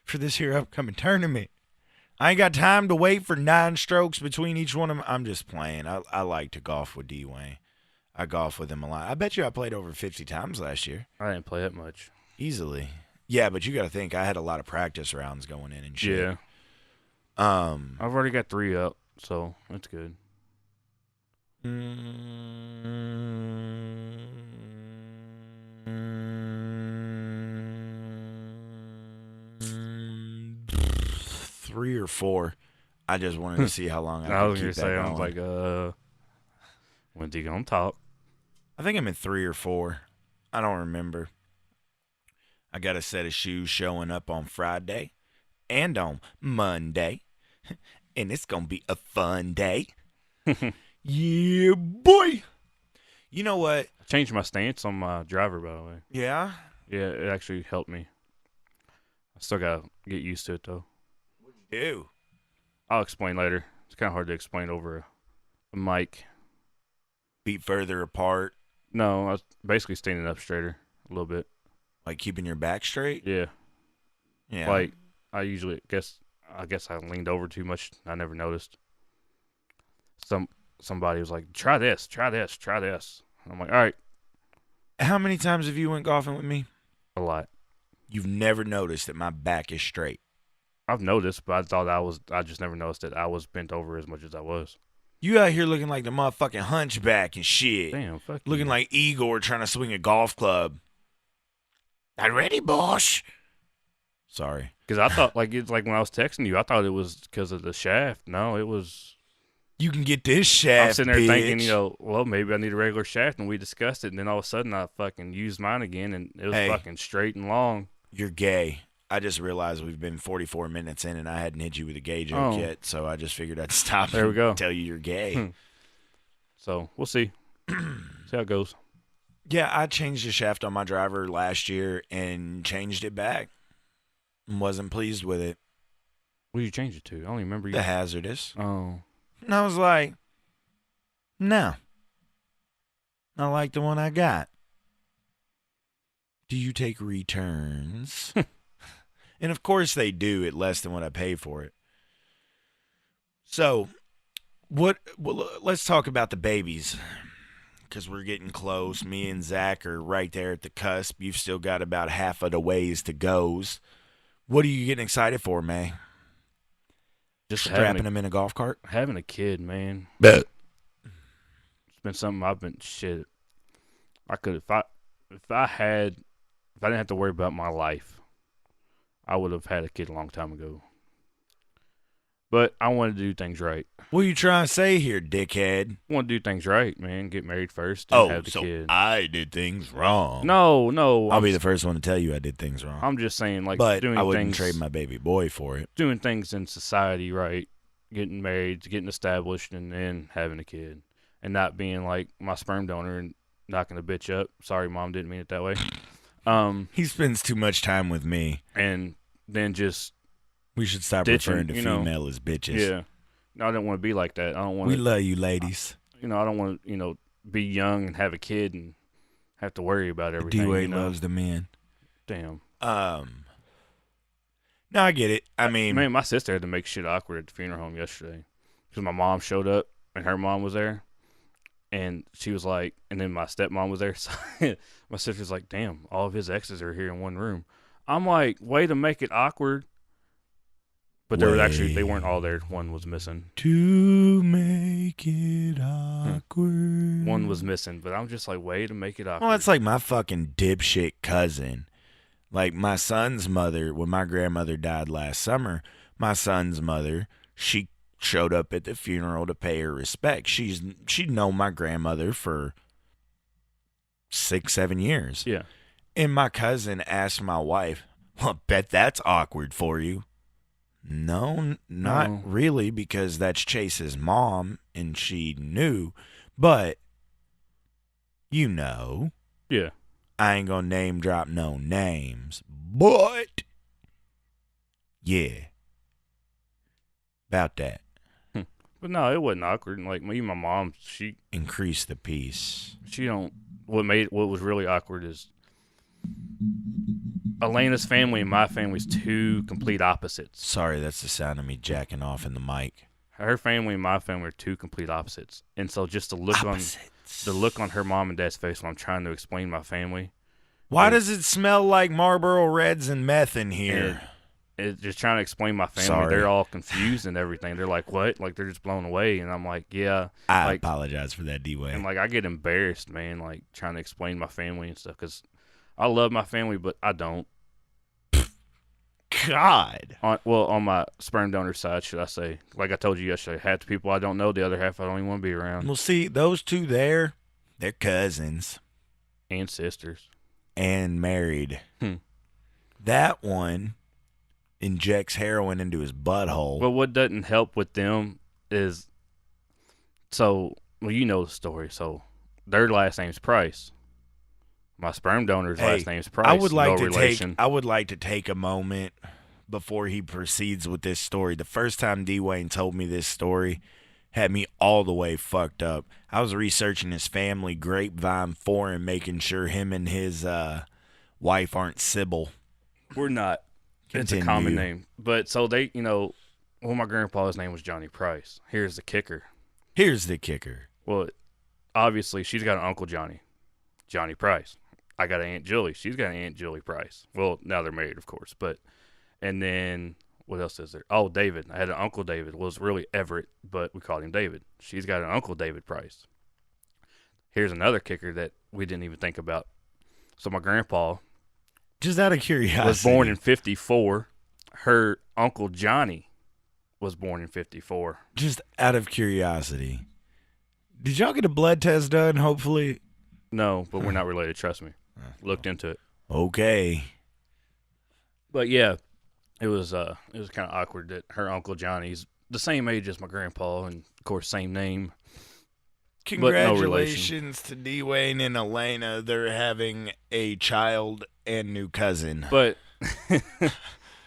for this here upcoming tournament. I ain't got time to wait for 9 strokes between each one of them. I'm just playing. I like to golf with Dewayne. I golf with him a lot. I bet you I played over 50 times last year. I didn't play that much. Easily. Yeah, but you got to think I had a lot of practice rounds going in and shit. Yeah. I've already got 3 up, so that's good. Three or 4. I just wanted to see how long I I could was keep gonna that say, going. I was like, when's he gonna talk? I think I'm in 3 or 4. I don't remember. I got a set of shoes showing up on Friday and on Monday. And it's going to be a fun day. Yeah, boy. You know what? I changed my stance on my driver, by the way. Yeah? Yeah, it actually helped me. I still gotta get used to it though. Ew. I'll explain later. It's kind of hard to explain over a mic. Feet further apart. No, I was basically standing up straighter a little bit. Like keeping your back straight? Yeah. Yeah. Like I usually I guess I leaned over too much. I never noticed. Somebody was like, try this. And I'm like, all right. How many times have you went golfing with me? A lot. You've never noticed that my back is straight. I've noticed, but I just never noticed that I was bent over as much as I was. You out here looking like the motherfucking hunchback and shit. Damn, fuck Looking you. like Igor trying to swing a golf club. Not ready, boss. Sorry. Because I thought, it's like when I was texting you, I thought it was because of the shaft. No, it was You can get this shaft, I'm sitting there bitch. thinking, well, maybe I need a regular shaft, and we discussed it, and then all of a sudden I fucking used mine again, and it was fucking straight and long. You're gay. I just realized we've been 44 minutes in, and I hadn't hit you with a gay joke yet, so I just figured I'd stop There we go. and tell you you're gay. So we'll see. See how it goes. Yeah, I changed the shaft on my driver last year and changed it back. Wasn't pleased with it. What did you change it to? I don't even remember. The hazardous. Oh. And I was like, no. I like the one I got. Do you take returns? And of course they do at less than what I pay for it. So, let's talk about the babies. Because we're getting close. Me and Zach are right there at the cusp. You've still got about half of the ways to goes. What are you getting excited for, May? Just strapping him in a golf cart? Having a kid, man. Bet. It's been something I've been shit. I could if I didn't have to worry about my life, I would have had a kid a long time ago. But I wanted to do things right. What are you trying to say here, dickhead? I want to do things right, man. Get married first and have the so kid. I did things wrong. No. I'll be the first one to tell you I did things wrong. I'm just saying, like, but doing I wouldn't things, trade my baby boy for it. doing things in society right, getting married, getting established, and then having a kid, and not being like my sperm donor and knocking a bitch up. Sorry, mom, didn't mean it that way. He spends too much time with me. And then just we should stop ditching, referring to female as bitches. Yeah. No, I don't want to be like that. I don't want. We love you, ladies. I don't want to, be young and have a kid and have to worry about everything. Dewayne loves the men. Damn. No, I get it. I mean, man, my sister had to make shit awkward at the funeral home yesterday because my mom showed up and her mom was there, and she was like, and then my stepmom was there. So my sister's like, "Damn, all of his exes are here in one room." I'm like, way to make it awkward. But they weren't all there. One was missing. To make it awkward. One was missing, but I'm just like, way to make it awkward. Well, it's like my fucking dipshit cousin. Like my son's mother, when my grandmother died last summer, my son's mother, she showed up at the funeral to pay her respect. She'd known my grandmother for 6-7 years. Yeah. And my cousin asked my wife, well, bet that's awkward for you. No, not really, because that's Chase's mom, and she knew. But, Yeah. I ain't gonna name drop no names. But, yeah. About that. But no, it wasn't awkward. Like, me and my mom, she... Increase the peace. She don't... What was really awkward is... Elena's family and my family's two complete opposites. Sorry, that's the sound of me jacking off in the mic. Her family and my family are two complete opposites. And so just the look on her mom and dad's face when I'm trying to explain my family. Why does it smell like Marlboro Reds and meth in here? It's just trying to explain my family. Sorry. They're all confused and everything. They're like, what? Like, they're just blown away. And I'm like, yeah. I apologize for that, D-Way. And, like, I get embarrassed, man, like, trying to explain my family and stuff. Because I love my family, but I don't. God. On my sperm donor side, should I say. Like I told you yesterday, half the people I don't know, the other half I don't even want to be around. Well, see, those two there, they're cousins. And sisters. And married. That one injects heroin into his butthole. Well, what doesn't help with them is, you know the story. So, their last name's Price. My sperm donor's last name's Price. I would like to take a moment before he proceeds with this story. The first time Dewayne told me this story had me all the way fucked up. I was researching his family grapevine for him, making sure him and his wife aren't Sybil. We're not. Continue. It's a common name. But so they, my grandpa's name was Johnny Price. Here's the kicker. Well, obviously, she's got an Uncle Johnny Price. I got an Aunt Julie. She's got an Aunt Julie Price. Well, now they're married, of course. And then, what else is there? Oh, David. I had an Uncle David. Well, it was really Everett, but we called him David. She's got an Uncle David Price. Here's another kicker that we didn't even think about. So my grandpa, just out of curiosity, was born in 1954. Her Uncle Johnny was born in 54. Just out of curiosity, did y'all get a blood test done? Hopefully. No, but we're not related. Trust me. Looked into it. Okay. But yeah, it was kind of awkward that her Uncle Johnny's the same age as my grandpa, and of course same name. Congratulations to Dewayne and Elena. They're having a child and new cousin. But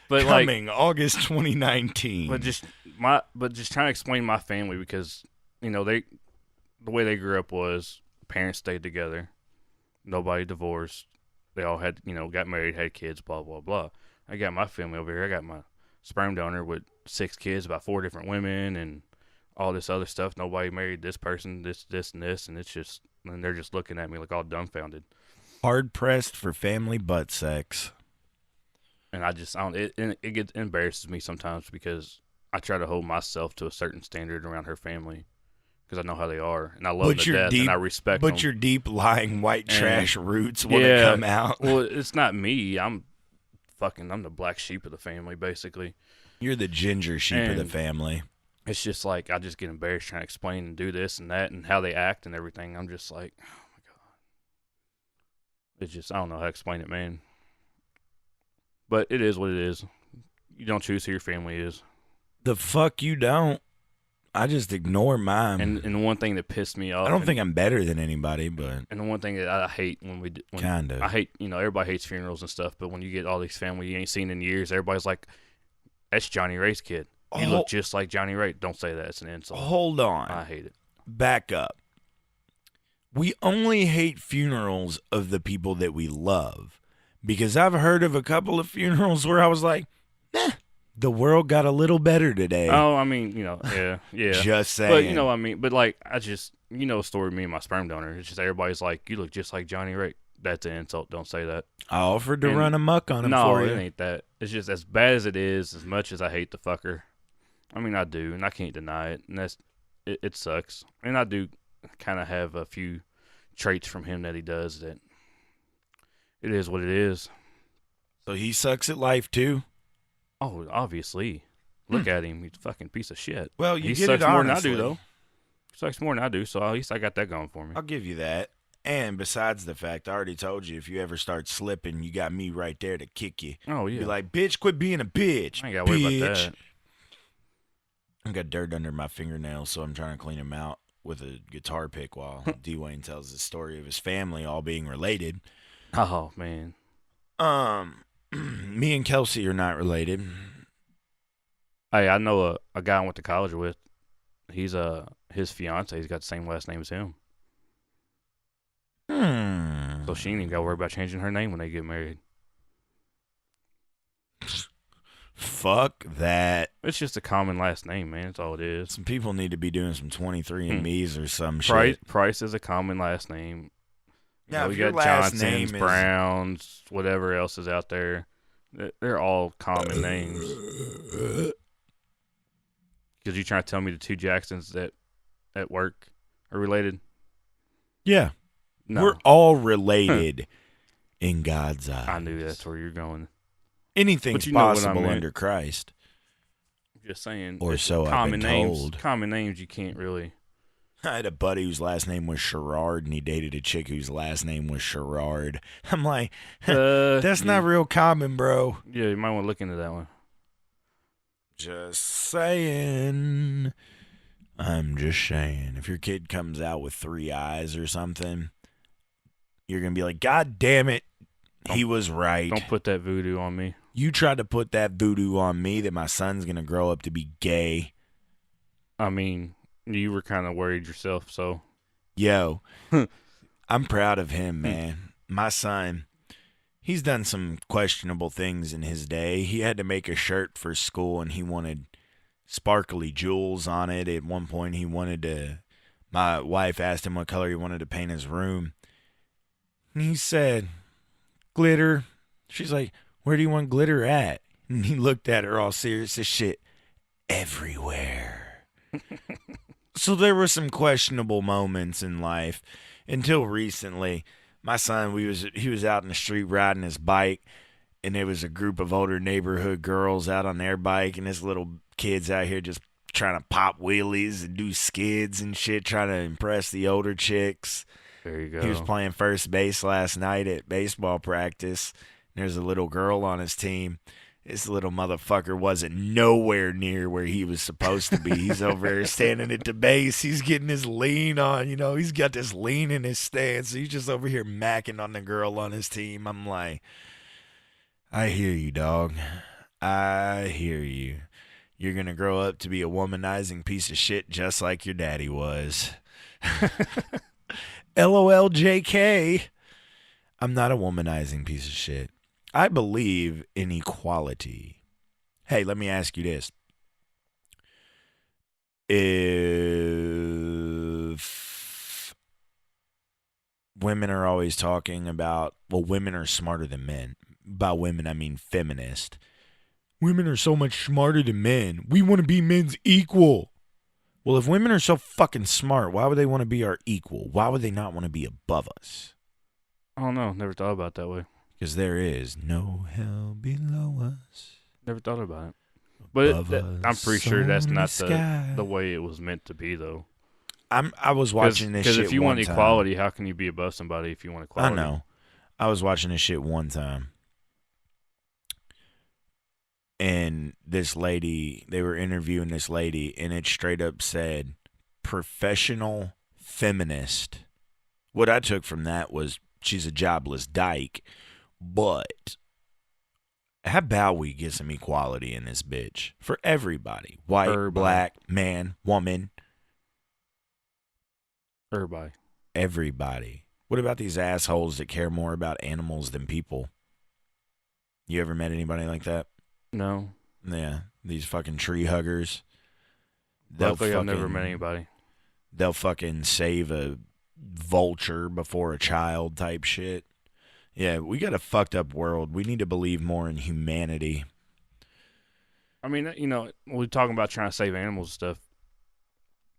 but coming August 2019. But just trying to explain my family, because the way they grew up was parents stayed together, nobody divorced, they all had got married, had kids, blah blah blah. I got my family over here. I got my sperm donor with 6 kids, about 4 different women, and all this other stuff. Nobody married this person, this and this, and and they're just looking at me like all dumbfounded. Hard pressed for family butt sex. And it embarrasses me sometimes, because I try to hold myself to a certain standard around her family, because I know how they are, and I love them to death, and I respect them. But your deep lying white trash roots want to come out. Well, it's not me. I'm the black sheep of the family, basically. You're the ginger sheep of the family. It's just like I just get embarrassed trying to explain and do this and that and how they act and everything. I'm just like, oh my God. It's just, I don't know how to explain it, man. But it is what it is. You don't choose who your family is. The fuck you don't. I just ignore mine. And the one thing that pissed me off. I don't think I'm better than anybody, but. And the one thing that I hate kind of. I hate, everybody hates funerals and stuff, but when you get all these family you ain't seen in years, everybody's like, that's Johnny Ray's kid. You look just like Johnny Ray. Don't say that. It's an insult. Hold on. I hate it. Back up. We only hate funerals of the people that we love. Because I've heard of a couple of funerals where I was like, the world got a little better today. Oh, I mean, yeah. Just saying. But, I mean, but like, I just, the story of me and my sperm donor. It's just everybody's like, you look just like Johnny Ray. That's an insult. Don't say that. I offered to run amok on him for you. No, it ain't that. It's just as bad as it is, as much as I hate the fucker. I mean, I do, and I can't deny it, and it sucks. And I do kind of have a few traits from him that he does that it is what it is. So he sucks at life, too? Oh, obviously. Look at him. He's a fucking piece of shit. Well, he sucks it more honestly. than I do, though. He sucks more than I do, so at least I got that going for me. I'll give you that. And besides the fact, I already told you, if you ever start slipping, you got me right there to kick you. Oh, yeah. Be like, bitch, quit being a bitch. I ain't got to worry about that. I got dirt under my fingernails, so I'm trying to clean them out with a guitar pick while Dewayne tells the story of his family all being related. Oh, man. Me and Kelsey are not related. Hey, I know a guy I went to college with. He's his fiance's got the same last name as him. So she ain't even got to worry about changing her name when they get married. Fuck that. It's just a common last name, man. That's all it is. Some people need to be doing some 23andMe's or some shit. Price is a common last name. Yeah, we got Johnsons, Browns, whatever else is out there. They're all common names. Because you trying to tell me the 2 Jacksons that at work are related? Yeah. No. We're all related in God's eyes. I knew that's where you're going. Anything's possible under Christ. I'm just saying. Or so I've been told. Common names you can't really. I had a buddy whose last name was Sherrard, and he dated a chick whose last name was Sherrard. I'm like, that's not real common, bro. Yeah, you might want to look into that one. Just saying. I'm just saying. If your kid comes out with 3 eyes or something, you're going to be like, God damn it, he was right. Don't put that voodoo on me. You tried to put that voodoo on me that my son's going to grow up to be gay. I mean, you were kind of worried yourself, so. Yo, I'm proud of him, man. My son, he's done some questionable things in his day. He had to make a shirt for school, and he wanted sparkly jewels on it. At one point, my wife asked him what color he wanted to paint his room. And he said, glitter. She's like, where do you want glitter at? And he looked at her all serious as shit. Everywhere. So there were some questionable moments in life until recently. My son, he was out in the street riding his bike, and there was a group of older neighborhood girls out on their bike, and this little kid's out here just trying to pop wheelies and do skids and shit, trying to impress the older chicks. There you go. He was playing first base last night at baseball practice. There's a little girl on his team. This little motherfucker wasn't nowhere near where he was supposed to be. He's over there standing at the base. He's getting his lean on, you know. He's got this lean in his stance. He's just over here macking on the girl on his team. I'm like, I hear you, dog. I hear you. You're going to grow up to be a womanizing piece of shit just like your daddy was. LOL JK. I'm not a womanizing piece of shit. I believe in equality. Hey, let me ask you this. If women are always talking about, well, women are smarter than men. By women, I mean feminist. Women are so much smarter than men. We want to be men's equal. Well, if women are so fucking smart, why would they want to be our equal? Why would they not want to be above us? I don't know. Never thought about it that way. Because there is no hell below us. Never thought about it. But I'm pretty sure that's not the way it was meant to be, though. I was watching this shit. Because if you one want time. equality, how can you be above somebody if you want equality? I know. I was watching this shit one time. And this lady, they were interviewing this lady, and it straight up said, professional feminist. What I took from that was she's a jobless dyke. But how about we get some equality in this bitch for everybody? White, Everybody. black, man, woman. Everybody. What about these assholes that care more about animals than people? You ever met anybody like that? No. Yeah, these fucking tree huggers. Luckily, I've never met anybody. They'll fucking save a vulture before a child type shit. Yeah, we got a fucked up world. We need to believe more in humanity. I mean, you know, we're talking about trying to save animals and stuff.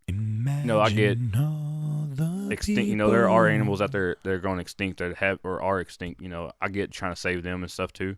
Imagine I get all the Extinct. You know, there are animals out there that are going extinct that have or are extinct. You know, I get trying to save them and stuff too.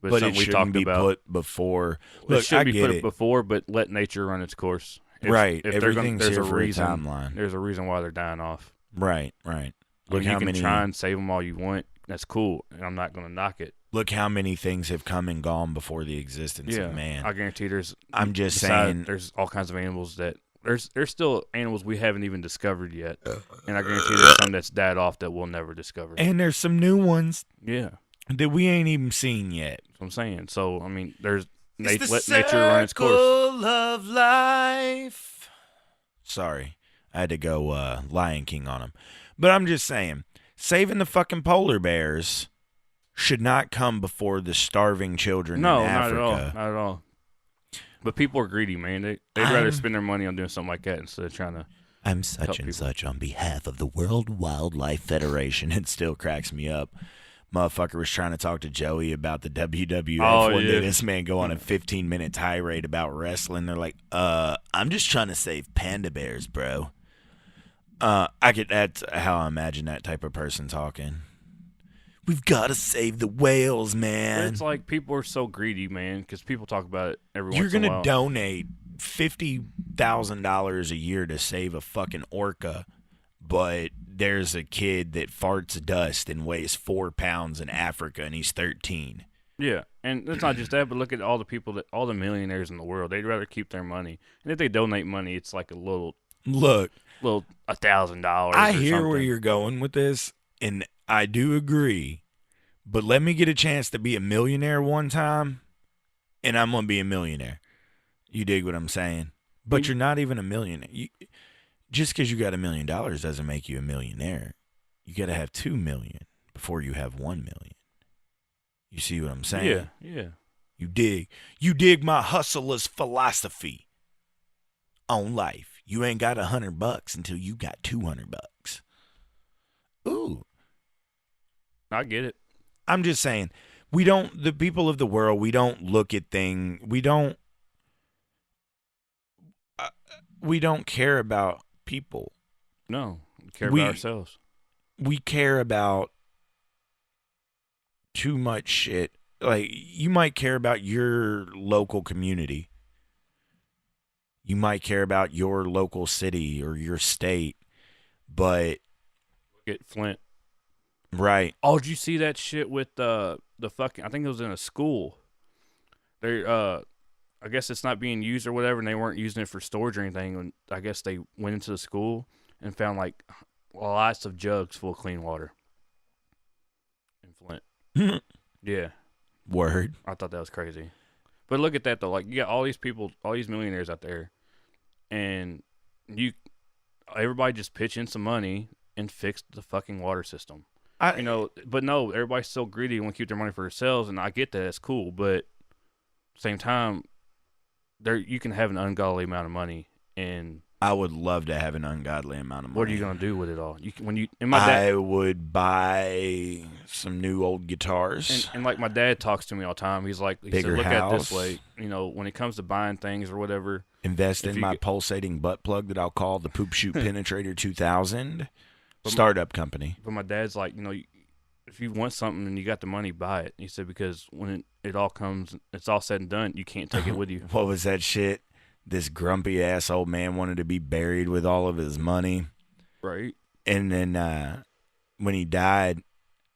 But it's it something we shouldn't talked be about. put before. It Look, should I be get put it. before, but let nature run its course. Right. If they're Everything's there's here a for reason. a timeline. There's a reason why they're dying off. Right. Look You how can many. try and save them all you want. That's cool, and I'm not going to knock it. Look how many things have come and gone before the existence of man. I guarantee there's. I'm just besides, saying. there's all kinds of animals that there's still animals we haven't even discovered yet, and I guarantee there's some that's died off that we'll never discover. And there's some new ones Yeah, that we ain't even seen yet. that's what I'm saying. So I mean, there's It's the let nature run its course. circle of life. Sorry, I had to go Lion King on him. But I'm just saying, saving the fucking polar bears should not come before the starving children No, in not Africa. at all, not at all. But people are greedy, man. They'd rather spend their money on doing something like that instead of trying to. I'm such help and people. such on behalf of the World Wildlife Federation. It still cracks me up. Motherfucker was trying to talk to Joey about the WWF. Oh, One day yeah. this man go on a 15-minute tirade about wrestling. They're like, I'm just trying to save panda bears, bro. That's how I imagine that type of person talking. We've got to save the whales, man. It's like people are so greedy, man, because people talk about it every You're once in a gonna while. donate $50,000 a year to save a fucking orca, but there's a kid that farts dust and weighs 4 pounds in Africa, and he's 13. Yeah, and it's not just that, but look at all the people all the millionaires in the world. They'd rather keep their money, and if they donate money, it's like a little Look, $1,000. I hear where you're going with this, and I do agree, but let me get a chance to be a millionaire one time, and I'm gonna be a millionaire. You dig what I'm saying? But you're not even a millionaire. Just because you got $1 million doesn't make you a millionaire. You got to have 2 million before you have 1 million. You see what I'm saying? Yeah. You dig my hustler's philosophy on life. You ain't got $100 until you got $200. Ooh. I get it. I'm just saying, the people of the world, we don't look at things, we don't care about people. No, we care about ourselves. We care about too much shit like you might care about your local community. You might care about your local city or your state, but Get Flint. right. Oh, did you see that shit with the fucking? I think it was in a school. They I guess it's not being used or whatever, and they weren't using it for storage or anything. And I guess they went into the school and found like lots of jugs full of clean water in Flint. Yeah, Word. I thought that was crazy. But look at that though. Like you got all these people, all these millionaires out there, and everybody just pitch in some money and fix the fucking water system. I, But no, everybody's so greedy and want to keep their money for themselves, and I get that, it's cool, but same time, you can have an ungodly amount of money, and I would love to have an ungodly amount of money. what are you gonna do with it all? I would buy some new old guitars. And like my dad talks to me all the time. He said, Bigger look at it this house. way. When it comes to buying things or whatever, Invest if in you my get- pulsating butt plug that I'll call the Poop Shoot Penetrator 2000. Startup company. but my dad's like, if you want something and you got the money, buy it. He said because when it all comes, it's all said and done, you can't take it with you. What was that shit? This grumpy ass old man wanted to be buried with all of his money. Right. And then when he died,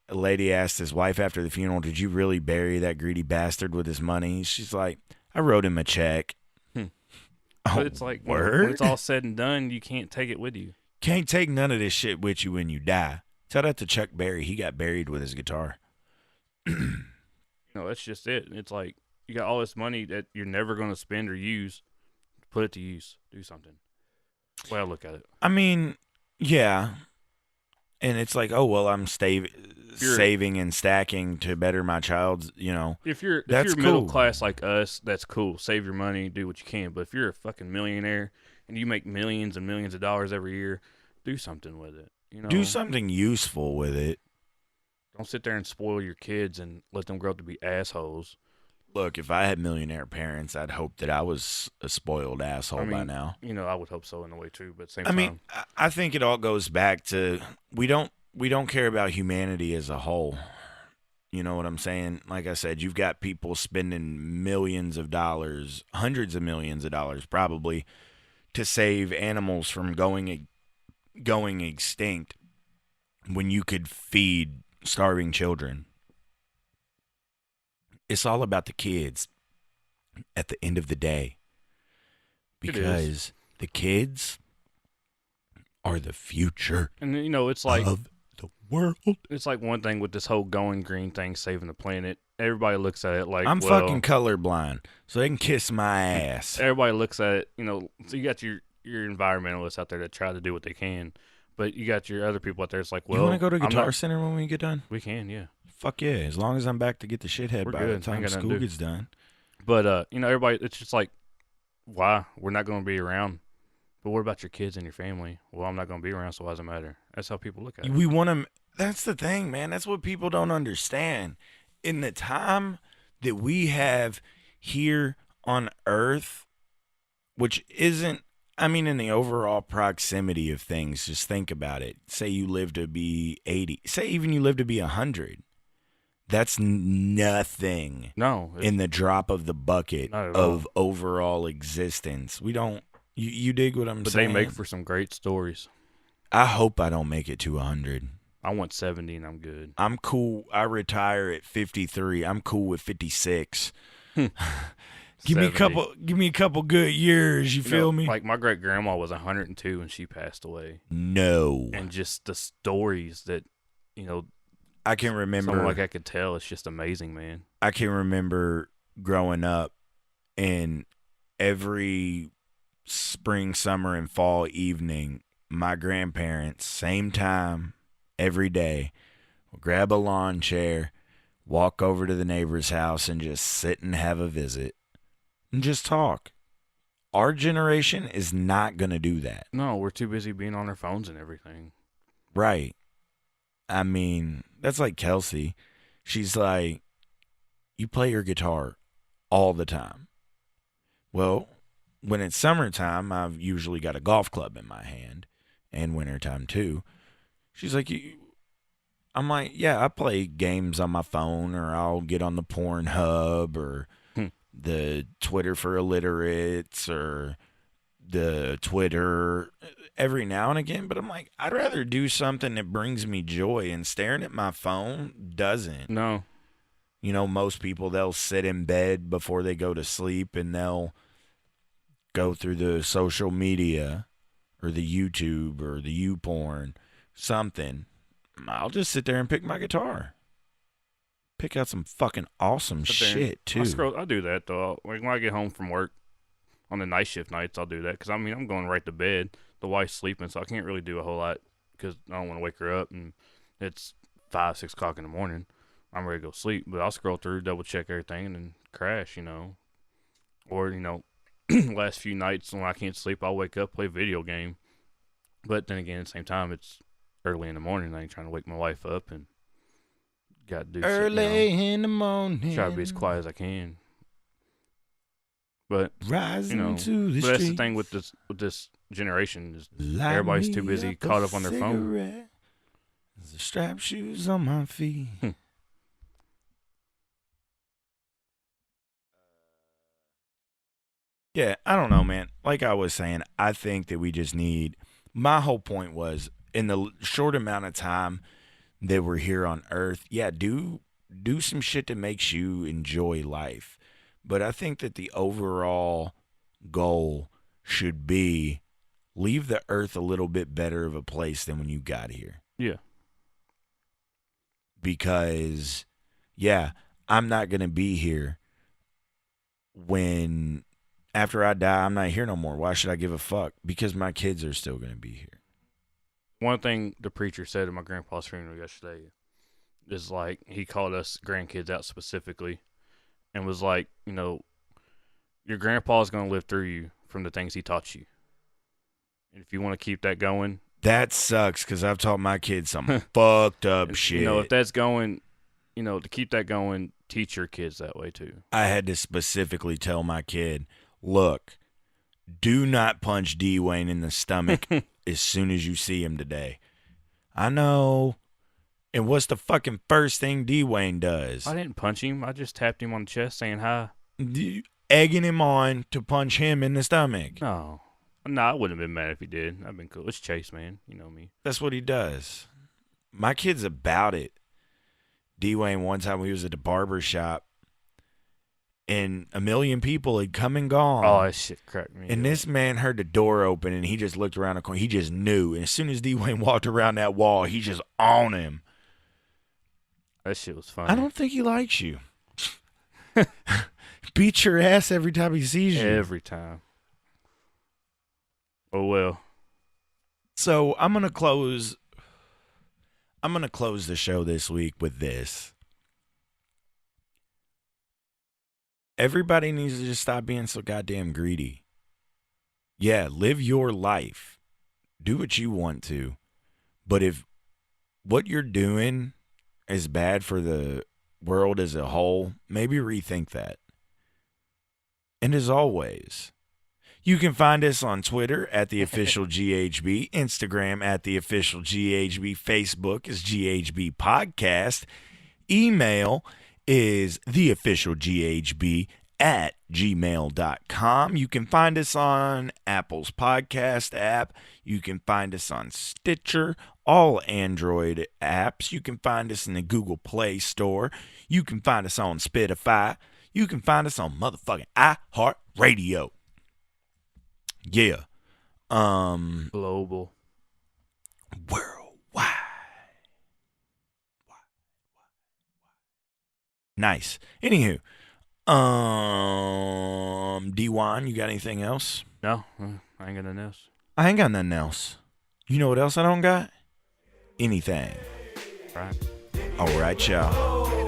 a lady asked his wife after the funeral, "Did you really bury that greedy bastard with his money?" She's like, "I wrote him a check." But it's like when it's all said and done, you can't take it with you. Can't take none of this shit with you when you die. Tell that to Chuck Berry. He got buried with his guitar. That's just it. It's like you got all this money that you're never going to spend or use. Put it to use. Do something. That's the way I look at it. I mean, yeah. And it's like, oh, well, I'm saving and stacking to better my child's, If you're That's middle cool. class like us, that's cool. Save your money, do what you can. But if you're a fucking millionaire and you make millions and millions of dollars every year, do something with it. Do something useful with it. Don't sit there and spoil your kids and let them grow up to be assholes. Look, if I had millionaire parents, I'd hope that I was a spoiled asshole by now. I would hope so in a way too. But at the same I time, mean, I think it all goes back to we don't care about humanity as a whole. You know what I'm saying? Like I said, you've got people spending millions of dollars, hundreds of millions of dollars probably, to save animals from going extinct when you could feed starving children. It's all about the kids at the end of the day. Because the kids are the future and it's like of the world. it's like one thing with this whole going green thing, saving the planet. Everybody looks at it like I'm well, fucking colorblind, so they can kiss my ass. Everybody looks at it, so you got your environmentalists out there that try to do what they can, but you got your other people out there. It's like, well, You want to go to I'm Guitar not- Center when we get done? We can, yeah. Fuck yeah, as long as I'm back to get the shithead We're by good. the Ain't time got nothing school to do. gets done. But everybody, it's just like, why? We're not going to be around. But what about your kids and your family? Well, I'm not going to be around, so why does it matter? That's how people look at it. We want to. That's the thing, man. That's what people don't understand. In the time that we have here on Earth, which isn't, I mean, in the overall proximity of things, just think about it. Say you live to be 80. Say even you live to be 100. That's nothing No. in the drop of the bucket Not at all. of overall existence. We don't. You dig what I'm But saying? they make for some great stories. I hope I don't make it to 100. I want 70 and I'm good. I'm cool. I retire at 53. I'm cool with 56. Give me 70. a couple good years. You feel me? Like my great grandma was 102 and she passed away. No. And just the stories that, I can remember. someone like I could tell, it's just amazing, man. I can remember growing up, and every spring, summer, and fall evening, my grandparents, same time, every day, would grab a lawn chair, walk over to the neighbor's house, and just sit and have a visit and just talk. Our generation is not going to do that. No, we're too busy being on our phones and everything. Right. I mean, that's like Kelsey. She's like, you play your guitar all the time. Well, when it's summertime, I've usually got a golf club in my hand, and wintertime too. She's like, I'm like, yeah, I play games on my phone, or I'll get on the Pornhub or the Twitter for illiterates or the Twitter every now and again. But I'm like, I'd rather do something that brings me joy, and staring at my phone doesn't. No. You know, most people, they'll sit in bed before they go to sleep and they'll go through the social media or the YouTube or the YouPorn, something. I'll just sit there and pick my guitar. Pick out some fucking awesome Sit there and- shit, too. I do that, though. Like, when I get home from work on the night shift nights, I'll do that. Because, I mean, I'm going right to bed. The wife's sleeping, so I can't really do a whole lot because I don't want to wake her up. And it's 5, 6 o'clock in the morning. I'm ready to go sleep. But I'll scroll through, double check everything, and then crash, you know. Or, you know, last few nights when I can't sleep, I'll wake up, play a video game. But then again, at the same time, it's early in the morning. I ain't trying to wake my wife up and got to do Early shit, you know. in the morning. Try to be as quiet as I can. But Rising you know, to the but that's the streets. thing with this generation is Light everybody's me too busy, up caught a up on their phone. cigarette. There's the strap shoes on my feet. Yeah, I don't know, man. Like I was saying, I think that we just need. My whole point was, in the short amount of time that we're here on Earth, yeah, do some shit that makes you enjoy life. But I think that the overall goal should be leave the Earth a little bit better of a place than when you got here. Yeah. Because, yeah, I'm not going to be here when, after I die, I'm not here no more. Why should I give a fuck? Because my kids are still going to be here. One thing the preacher said at my grandpa's funeral yesterday is like he called us grandkids out specifically and was like, you know, your grandpa's going to live through you from the things he taught you. And if you want to keep that going, That sucks because I've taught my kids some fucked up shit. you know, if that's going, you know, to keep that going, teach your kids that way too. I had to specifically tell my kid, look, do not punch Dewayne in the stomach as soon as you see him today. I know. And what's the fucking first thing Dewayne does? I didn't punch him. I just tapped him on the chest saying hi. Egging him on to punch him in the stomach. No, I wouldn't have been mad if he did. I've been cool. It's Chase, man. You know me. That's what he does. My kid's about it. Dewayne, one time we was at the barber shop, and a million people had come and gone. Oh, that shit cracked me. And up. this man heard the door open, and he just looked around the corner. He just knew. And as soon as Dewayne walked around that wall, he just on him. That shit was funny. I don't think he likes you. Beat your ass every time he sees you. Every time. Oh well. So I'm gonna close the show this week with this. Everybody needs to just stop being so goddamn greedy. Yeah, live your life. Do what you want to. But if what you're doing is bad for the world as a whole, maybe rethink that. And as always, you can find us on Twitter at the official GHB, Instagram at the official GHB, Facebook is GHB Podcast, email is theofficialghb at gmail.com. You can find us on Apple's podcast app. You can find us on Stitcher, all Android apps. You can find us in the Google Play Store. You can find us on Spotify. You can find us on motherfucking iHeartRadio. Yeah. Global. Worldwide. Nice. Anywho, Dewayne, you got anything else? No, I ain't got nothing else. I ain't got nothing else. You know what else I don't got? Anything. Right. All right, y'all.